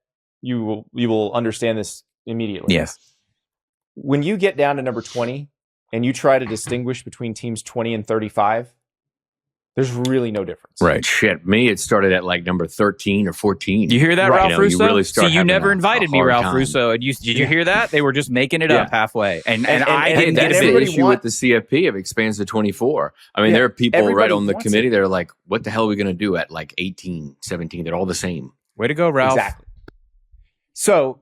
you will understand this immediately. Yes. When you get down to number 20 and you try to distinguish between teams 20 and 35, there's really no difference. Right. Shit. Me, it started at like number 13 or 14. You hear that, Right. Ralph Russo? You really start See, you having never a invited me, hard Ralph time. Russo. And did you hear that? They were just making it up halfway. And I didn't get That's a the bit. everybody issue with the CFP. It expands to 24. I mean, there are people right everybody on the wants committee it. that are like, what the hell are we going to do at like 18, 17? They're all the same. Way to go, Ralph. Exactly. So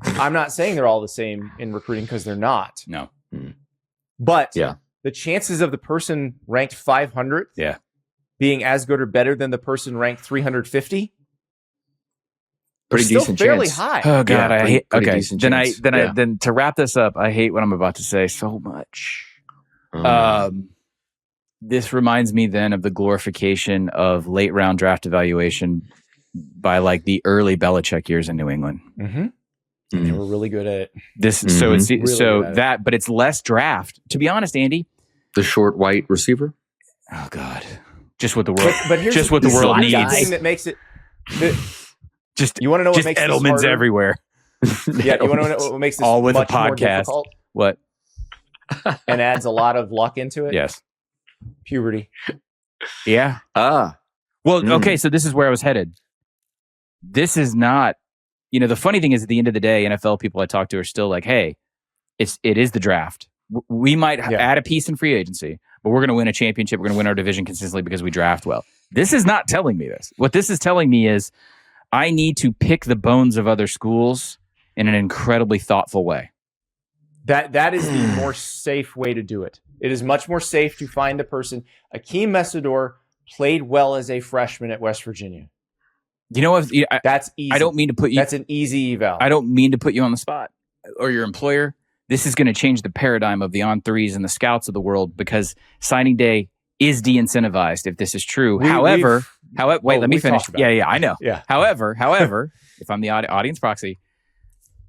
I'm not saying they're all the same in recruiting because they're not. No. But Yeah. the chances of the person ranked 500 being as good or better than the person ranked 350 Pretty still decent fairly chance. high. Oh God, I hate. pretty Okay, decent then chance. then to wrap this up, I hate what I'm about to say so much. This reminds me then of the glorification of late round draft evaluation by like the early Belichick years in New England. Mm-hmm. And they were really good at it. So it's Really so good at that, but it's less draft. To be honest, Andy. The short white receiver. Oh God, just what the world. But here's just what the world the needs. thing that makes it. Just You want to know what just makes this Edelman's harder? everywhere. Yeah, you want to know what makes this All with a much more podcast. difficult What? and adds a lot of luck into it? Yes. Puberty. Yeah. Well, okay. So this is where I was headed. This is not. The funny thing is, at the end of the day, NFL people I talk to are still like, "Hey, it is the draft. We might add a piece in free agency, but we're going to win a championship. We're going to win our division consistently because we draft well." This is not telling me this. What this is telling me is, I need to pick the bones of other schools in an incredibly thoughtful way. That is the more safe way to do it. It is much more safe to find a person. Akeem Messidor played well as a freshman at West Virginia. You know what? That's easy. I don't mean to put you. That's an easy eval. I don't mean to put you on the spot or your employer. This is going to change the paradigm of the on-threes and the scouts of the world because signing day is de-incentivized if this is true. However, wait, let me finish. Yeah, I know. Yeah. However, if I'm the audience proxy,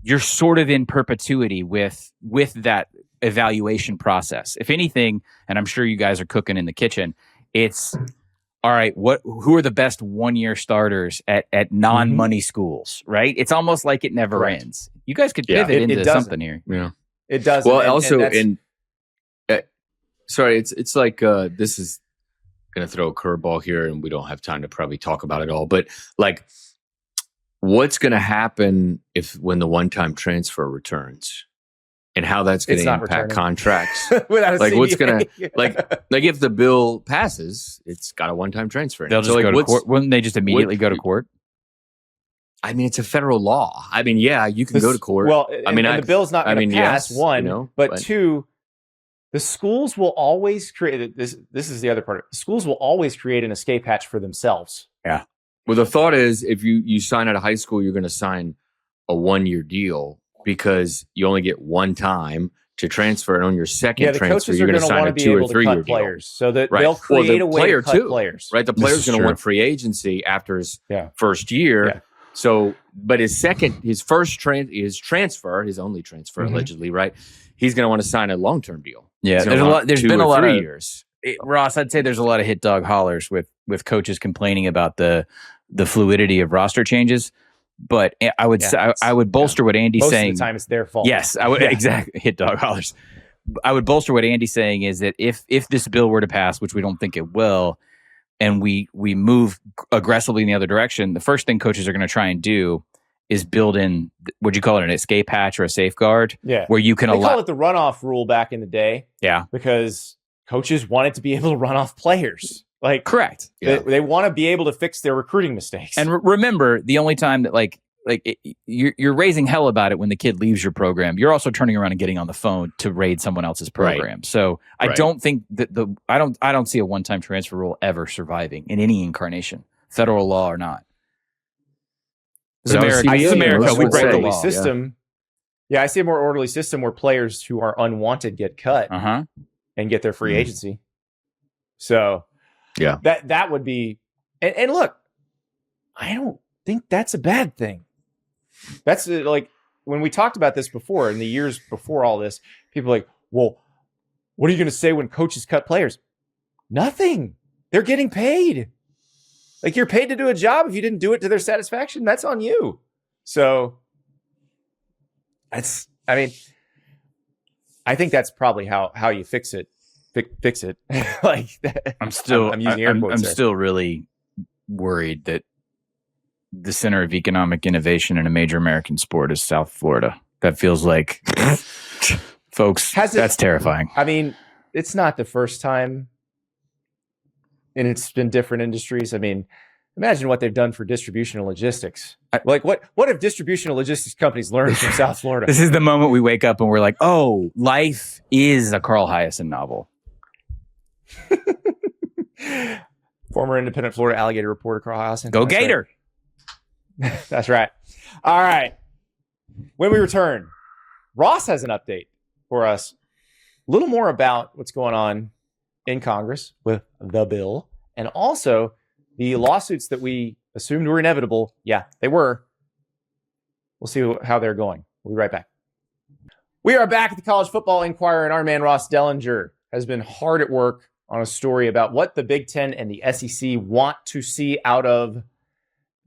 you're sort of in perpetuity with that evaluation process. If anything, and I'm sure you guys are cooking in the kitchen, it's all right. Who are the best 1-year starters at non-money schools? Right? It's almost like it never ends. You guys could pivot into something here. Yeah, it does. Well, sorry, it's like this is going to throw a curveball here, and we don't have time to probably talk about it all. But like, what's going to happen when the one-time transfer returns? And how that's going to impact contracts. Like what's going to like if the bill passes, it's got a one-time transfer. They'll just go to court. Wouldn't they just immediately go to court? I mean, it's a federal law. I mean, yeah, you can go to court. Well, the bill's not going to pass, yes, one, but two, the schools will always create this. This is the other part. The schools will always create an escape hatch for themselves. Yeah. Well, the thought is, if you sign out of high school, you're going to sign a 1-year deal. Because you only get one time to transfer, and on your second transfer, you're going to sign a 2 or 3 year players, deal. So that they'll create a way to cut players. Right, the player's going to want free agency after his first year. Yeah. So, but his only transfer, allegedly, right? He's going to want to sign a long term deal. Yeah, there's been a lot of years. Ross, I'd say there's a lot of hit dog hollers with coaches complaining about the fluidity of roster changes. But I would say I would bolster what Andy's saying. Most of the time, it's their fault. Yes, I would exactly hit dog hollers. I would bolster what Andy's saying is that if this bill were to pass, which we don't think it will, and we move aggressively in the other direction, the first thing coaches are going to try and do is build in, would you call it an escape hatch or a safeguard? Yeah, where you can They call it the runoff rule back in the day. Yeah, because coaches wanted to be able to run off players. Like, correct. They want to be able to fix their recruiting mistakes. And remember, the only time that you're raising hell about it when the kid leaves your program, you're also turning around and getting on the phone to raid someone else's program. Right. So I don't think that I don't see a one-time transfer rule ever surviving in any incarnation, federal law or not. This is America. We break the law. System. Yeah, I see a more orderly system where players who are unwanted get cut and get their free agency. So yeah, that would be, and look, I don't think that's a bad thing. That's like when we talked about this before in the years before all this, people are like, well, what are you going to say when coaches cut players? Nothing. They're getting paid. Like, you're paid to do a job. If you didn't do it to their satisfaction, that's on you. So I think that's probably how you fix it. Fix it. Like, I'm using air quotes there. still really worried that the center of economic innovation in a major American sport is South Florida. That feels like, folks, that's terrifying. I mean, it's not the first time, and it's been different industries. I mean, imagine what they've done for distribution and logistics. Like, what have distribution and logistics companies learned from South Florida? This is the moment we wake up and we're like, oh, life is a Carl Hiaasen novel. Former independent Florida alligator reporter Carl Hiaasen. Go Gator. Right. That's right. All right. When we return, Ross has an update for us. A little more about what's going on in Congress with the bill, and also the lawsuits that we assumed were inevitable. Yeah, they were. We'll see how they're going. We'll be right back. We are back at the College Football Enquirer, and our man Ross Dellenger has been hard at work on a story about what the Big Ten and the SEC want to see out of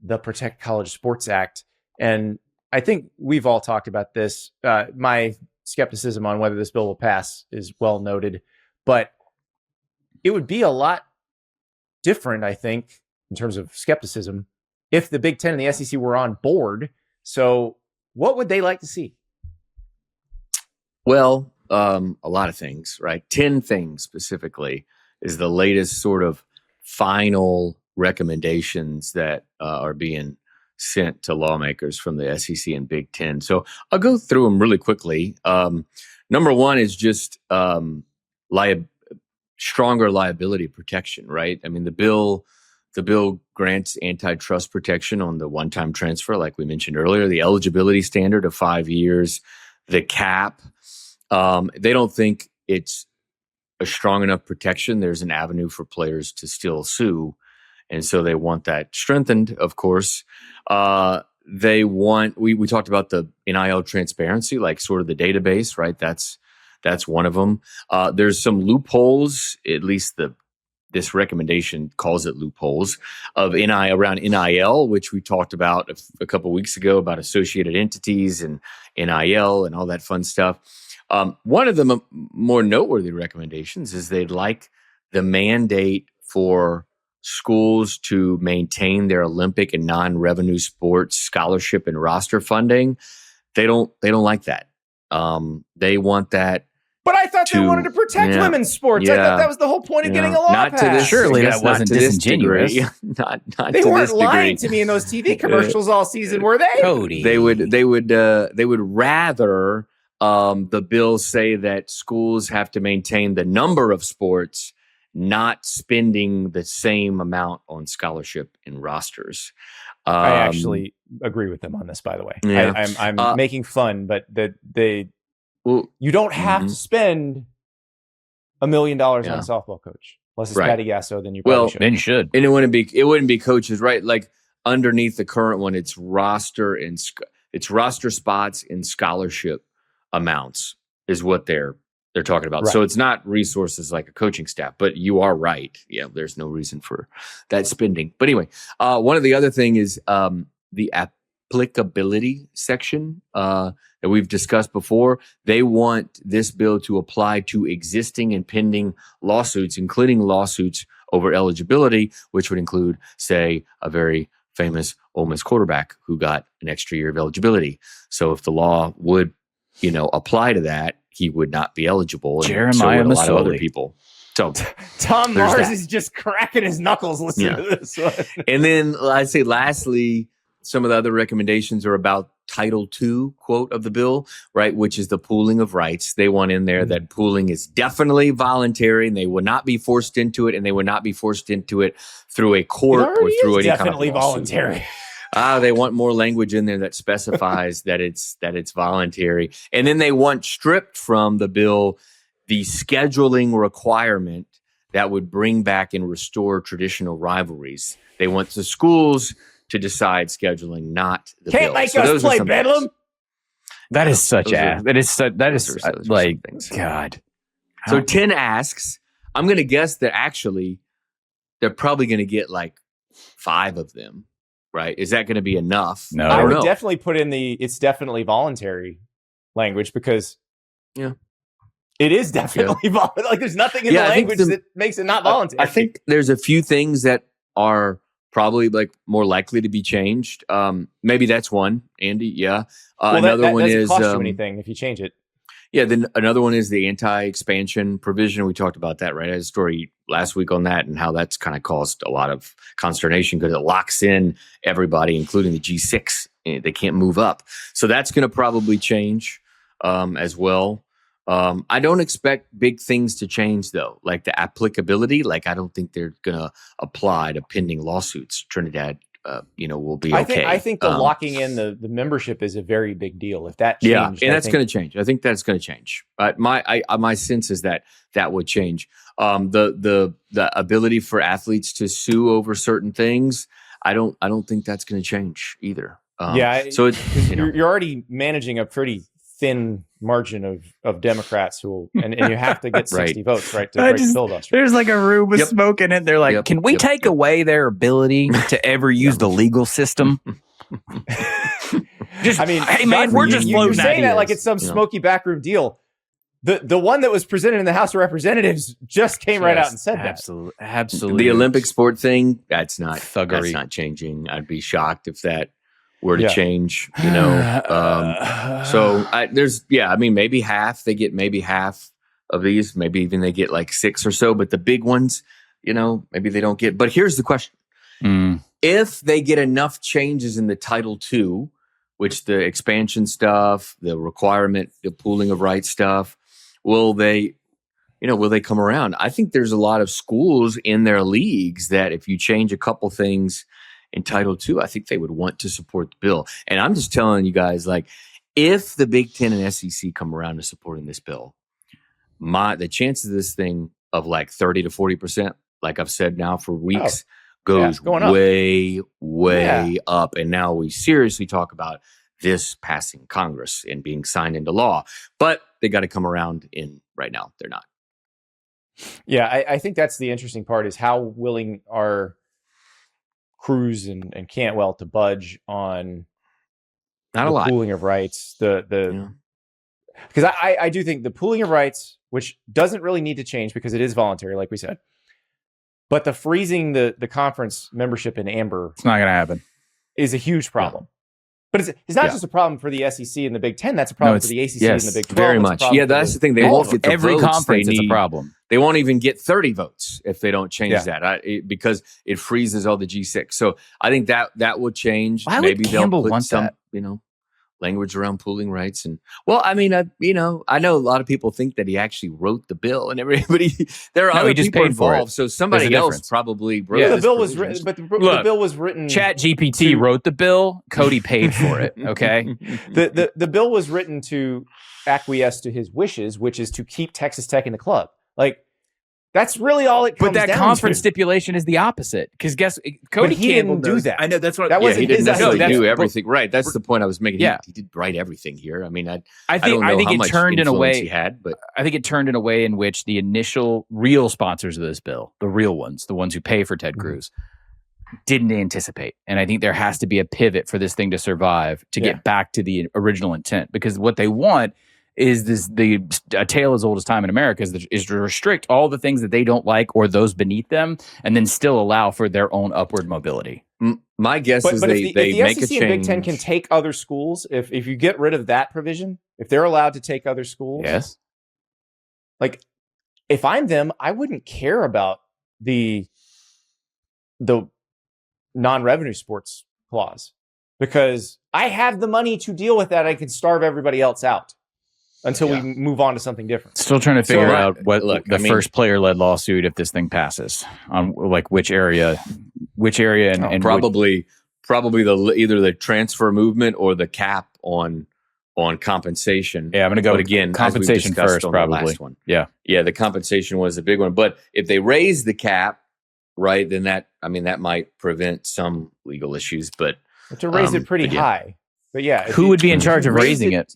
the Protect College Sports Act. And I think we've all talked about this. My skepticism on whether this bill will pass is well noted, but it would be a lot different, I think, in terms of skepticism, if the Big Ten and the SEC were on board. So what would they like to see? Well, a lot of things, right? 10 things specifically is the latest sort of final recommendations that are being sent to lawmakers from the SEC and Big Ten. So I'll go through them really quickly. Number one is just stronger liability protection, right? I mean, the bill grants antitrust protection on the one-time transfer, like we mentioned earlier, the eligibility standard of 5 years, the cap. They don't think it's a strong enough protection. There's an avenue for players to still sue. And so they want that strengthened, of course. They want, we talked about the NIL transparency, like sort of the database, right? That's one of them. There's some loopholes, at least this recommendation calls it loopholes of around NIL, which we talked about a couple of weeks ago about associated entities and NIL and all that fun stuff. One of the more noteworthy recommendations is they'd like the mandate for schools to maintain their Olympic and non-revenue sports scholarship and roster funding. They don't like that. They want that. But I thought they wanted to protect women's sports. I thought that was the whole point of getting a law passed. Surely that wasn't disingenuous. Not they to weren't this lying degree. to me in those TV commercials all season, were they? Cody. They would rather the bill say that schools have to maintain the number of sports, not spending the same amount on scholarship and rosters. I actually agree with them on this, by the way. Yeah. I'm making fun, but you don't have to spend $1 million on a softball coach. Unless it's Patty Gasso, then you probably should. Then you should. And it wouldn't be coaches, right? Like underneath the current one, it's roster spots and scholarship amounts is what they're talking about. Right. So it's not resources like a coaching staff, but you are right. Yeah, there's no reason for that spending. But anyway, one of the other thing is the applicability section that we've discussed before. They want this bill to apply to existing and pending lawsuits, including lawsuits over eligibility, which would include, say, a very famous Ole Miss quarterback who got an extra year of eligibility. So if the law would apply to that, he would not be eligible. And Jeremiah so would a lot Masoli. of other people. So Tom Mars is just cracking his knuckles listening to this one. And then I'd say lastly, some of the other recommendations are about Title II, quote, of the bill, right, which is the pooling of rights. They want in there that pooling is definitely voluntary and they will not be forced into it, and they will not be forced into it through a court or through any kind of lawsuit. Definitely voluntary. They want more language in there that specifies that it's voluntary. And then they want stripped from the bill the scheduling requirement that would bring back and restore traditional rivalries. They want the schools to decide scheduling, not the bill. Can't make us play Bedlam. That is such ass. That is like, God. So 10 asks. I'm going to guess that actually they're probably going to get like 5 of them, right? Is that going to be enough? No. I would definitely put in it's definitely voluntary language because it is definitely voluntary. Like there's nothing in the language that makes it not voluntary. I think there's a few things that are probably like more likely to be changed. Maybe that's one, Andy. Yeah. Another one is doesn't cost you anything if you change it. Yeah. Then another one is the anti-expansion provision. We talked about that, right? I had a story last week on that and how that's kind of caused a lot of consternation because it locks in everybody, including the G6. They can't move up. So that's going to probably change as well. I don't expect big things to change though, like the applicability. Like I don't think they're going to apply to pending lawsuits. Trinidad, will be okay. I think the locking in the membership is a very big deal. If that changed, and that's going to change. I think that's going to change. My sense is that would change. The ability for athletes to sue over certain things, I don't think that's going to change either. So you're already managing a pretty thin margin of Democrats who and you have to get 60 votes, right, to break the filibuster. There's like a room with smoke in it. They're like, can we take away their ability to ever use the legal system? Hey man, we're just you're saying that like it's some smoky backroom deal. The one that was presented in the House of Representatives just came right out and said absolutely. The Olympic sport thing, that's not thuggery. That's not changing. I'd be shocked if that were to change, so maybe half, they get maybe half of these, maybe even they get like 6 or so, but the big ones, maybe they don't get. But here's the question. If they get enough changes in the Title II, which the expansion stuff, the requirement, the pooling of rights stuff, will they come around? I think there's a lot of schools in their leagues that if you change a couple things in Title II, I think they would want to support the bill. And I'm just telling you guys, like, if the Big Ten and SEC come around to supporting this bill, the chances of this thing of like 30 to 40%, like I've said now for weeks, goes way up. And now we seriously talk about this passing Congress and being signed into law. But they got to come around in right now. They're not. Yeah, I think that's the interesting part is how willing are Cruz and Cantwell to budge on not a lot pooling of rights. Because I do think the pooling of rights, which doesn't really need to change because it is voluntary, like we said, but the freezing the conference membership in amber, it's not going to happen, is a huge problem. But it's not just a problem for the SEC and the Big Ten. That's a problem for the ACC and the Big 12. Very much. Yeah, that's the thing. They won't get every conference. It's a problem. They won't even get 30 votes if they don't change that because it freezes all the G6. So I think that will change. Why Maybe would Campbell they'll put want some, that? Language around pooling rights. And I know a lot of people think that he actually wrote the bill and everybody, there are other people involved. So somebody else probably wrote the bill was written, but the bill was written. Chat GPT wrote the bill. Cody paid for it. Okay. the bill was written to acquiesce to his wishes, which is to keep Texas Tech in the club. Like, that's really all it comes down to. But that conference stipulation is the opposite. Because Cody Campbell didn't do that. I know that's what that wasn't he didn't his necessarily do everything. Right. That's the point I was making. Yeah. He did write everything here. I mean, I think it turned in a way he had, but I think it turned in a way in which the initial real sponsors of this bill, the real ones, the ones who pay for Ted Cruz, didn't anticipate. And I think there has to be a pivot for this thing to survive to get back to the original intent. Because what they want is a tale as old as time in America is to restrict all the things that they don't like or those beneath them, and then still allow for their own upward mobility. My guess is they if the make SEC a change. And Big Ten can take other schools, if you get rid of that provision, if they're allowed to take other schools, yes. Like, if I'm them, I wouldn't care about the non-revenue sports clause because I have the money to deal with that. I can starve everybody else out until we move on to something different. Still trying to figure out what first player-led lawsuit if this thing passes on like which area and probably probably either the transfer movement or the cap on compensation. Yeah, I'm going to go but again, compensation first, probably. The last one. Yeah, the compensation was a big one. But if they raise the cap, right, then that might prevent some legal issues. But to raise it pretty high. But yeah, who would be in charge of raising it?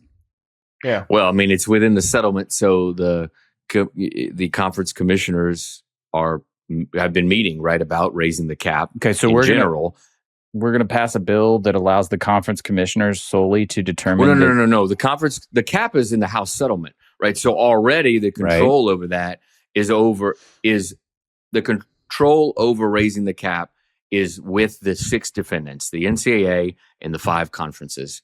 Yeah. Well, I mean, it's within the settlement, so the conference commissioners have been meeting right about raising the cap. Okay, so we're going to pass a bill that allows the conference commissioners solely to determine. Well, no. The cap is in the House settlement, right? So already the control over that is the control over raising the cap is with the 6 defendants, the NCAA and the 5 conferences.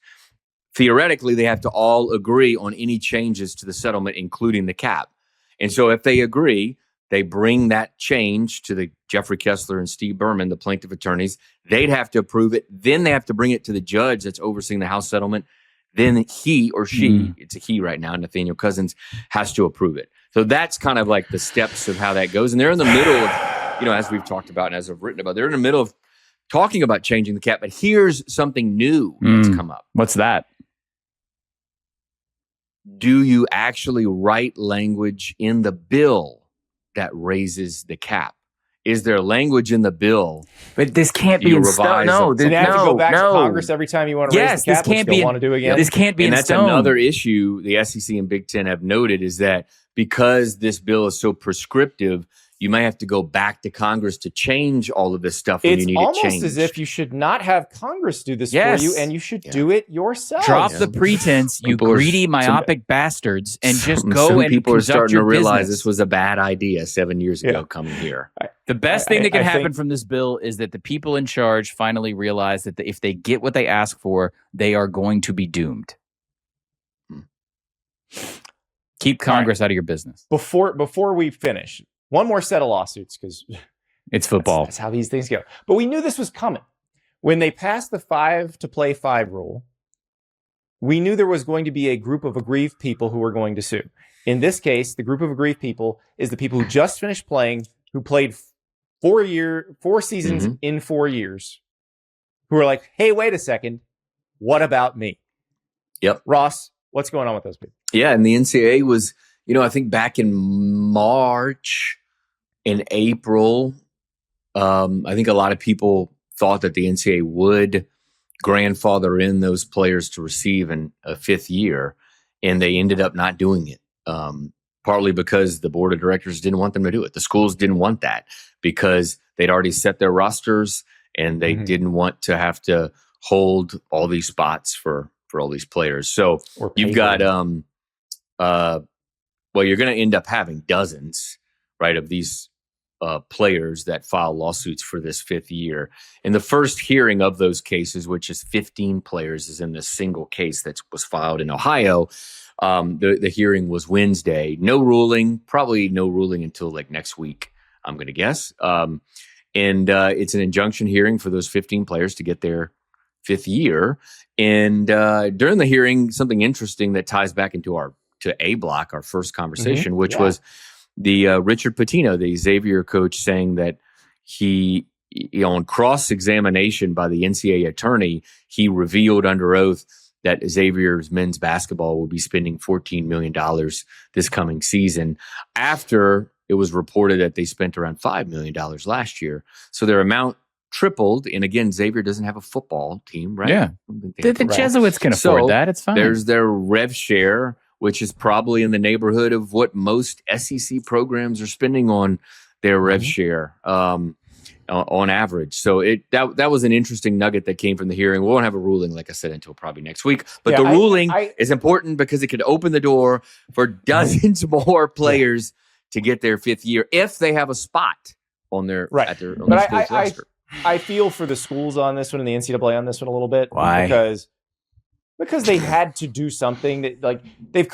Theoretically, they have to all agree on any changes to the settlement, including the cap. And so if they agree, they bring that change to the Jeffrey Kessler and Steve Berman, the plaintiff attorneys. They'd have to approve it. Then they have to bring it to the judge that's overseeing the House settlement. Then he or she, it's a he right now, Nathaniel Cousins, has to approve it. So that's kind of like the steps of how that goes. And they're in the middle of, as we've talked about and as I've written about, they're in the middle of talking about changing the cap. But here's something new that's come up. What's that? Do you actually write language in the bill that raises the cap? Is there language in the bill? But this can't be in stone. No, you have to go back to Congress every time you want to raise the cap. This can't be. Want to do again. This can't be in stone. And that's another issue the SEC and Big Ten have noted is that because this bill is so prescriptive, you may have to go back to Congress to change all of this stuff when you need it changed. It's almost as if you should not have Congress do this for you, and you should do it yourself. Drop the pretense, you greedy, myopic bastards, and just go some and people are starting to realize business. this was a bad idea 7 years ago coming here. The best thing that can happen from this bill is that the people in charge finally realize that if they get what they ask for, they are going to be doomed. Keep Congress out of your business. Before we finish, one more set of lawsuits because it's football. That's how these things go. But we knew this was coming. When they passed the 5 to play 5 rule, we knew there was going to be a group of aggrieved people who were going to sue. In this case, the group of aggrieved people is the people who just finished playing, who played 4 seasons in 4 years, who are like, hey, wait a second, what about me? Yep. Ross, what's going on with those people? Yeah, and the NCAA was, I think back in March and April, I think a lot of people thought that the NCAA would grandfather in those players to receive a 5th year, and they ended up not doing it, partly because the board of directors didn't want them to do it. The schools didn't want that because they'd already set their rosters, and they didn't want to have to hold all these spots for all these players. So you've got you're going to end up having dozens, right, of these players that file lawsuits for this 5th year. And the first hearing of those cases, which is 15 players, is in this single case that was filed in Ohio. The hearing was Wednesday. No ruling, probably no ruling until like next week, I'm going to guess. And it's an injunction hearing for those 15 players to get their 5th year. And during the hearing, something interesting that ties back into to A Block, our first conversation, which was the Richard Pitino, the Xavier coach, saying that he, on cross-examination by the NCAA attorney, he revealed under oath that Xavier's men's basketball will be spending $14 million this coming season after it was reported that they spent around $5 million last year. So their amount tripled. And again, Xavier doesn't have a football team, right? Yeah. The Jesuits can afford that. It's fine. There's their rev share, which is probably in the neighborhood of what most SEC programs are spending on their rev share on average. So that was an interesting nugget that came from the hearing. We won't have a ruling, like I said, until probably next week. But the ruling is important because it could open the door for dozens more players to get their 5th year if they have a spot on their roster. I feel for the schools on this one and the NCAA on this one a little bit. Why? Because they had to do something that, like, they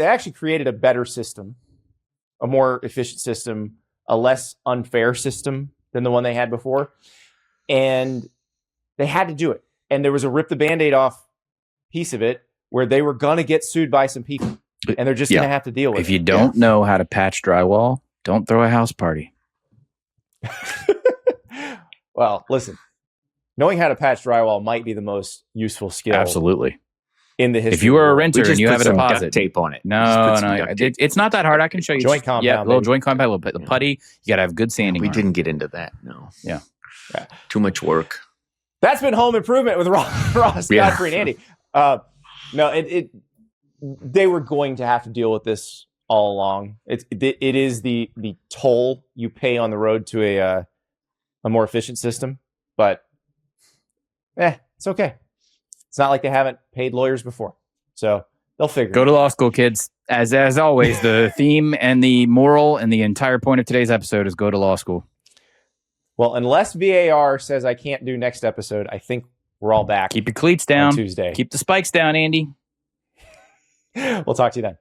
actually created a better system, a more efficient system, a less unfair system than the one they had before. And they had to do it. And there was a rip the Band-Aid off piece of it where they were going to get sued by some people. And they're just going to have to deal with it. If you don't know how to patch drywall, don't throw a house party. Well, listen, knowing how to patch drywall might be the most useful skill. Absolutely. In the history. If you were a renter and you have a deposit, duct tape on it. No. It's not that hard. I can show you. Joint compound. Yeah, little joint compound, little bit. The putty. You got to have good sanding. We didn't get into that. No. Yeah. Too much work. That's been Home Improvement with Ross, Godfrey, and Andy. No, they were going to have to deal with this all along. It is the toll you pay on the road to a more efficient system, but it's okay. It's not like they haven't paid lawyers before, so they'll figure. Go to law school, kids. As always, the theme and the moral and the entire point of today's episode is go to law school. Well, unless VAR says I can't do next episode, I think we're all back. Keep your cleats down on Tuesday. Keep the spikes down, Andy. We'll talk to you then.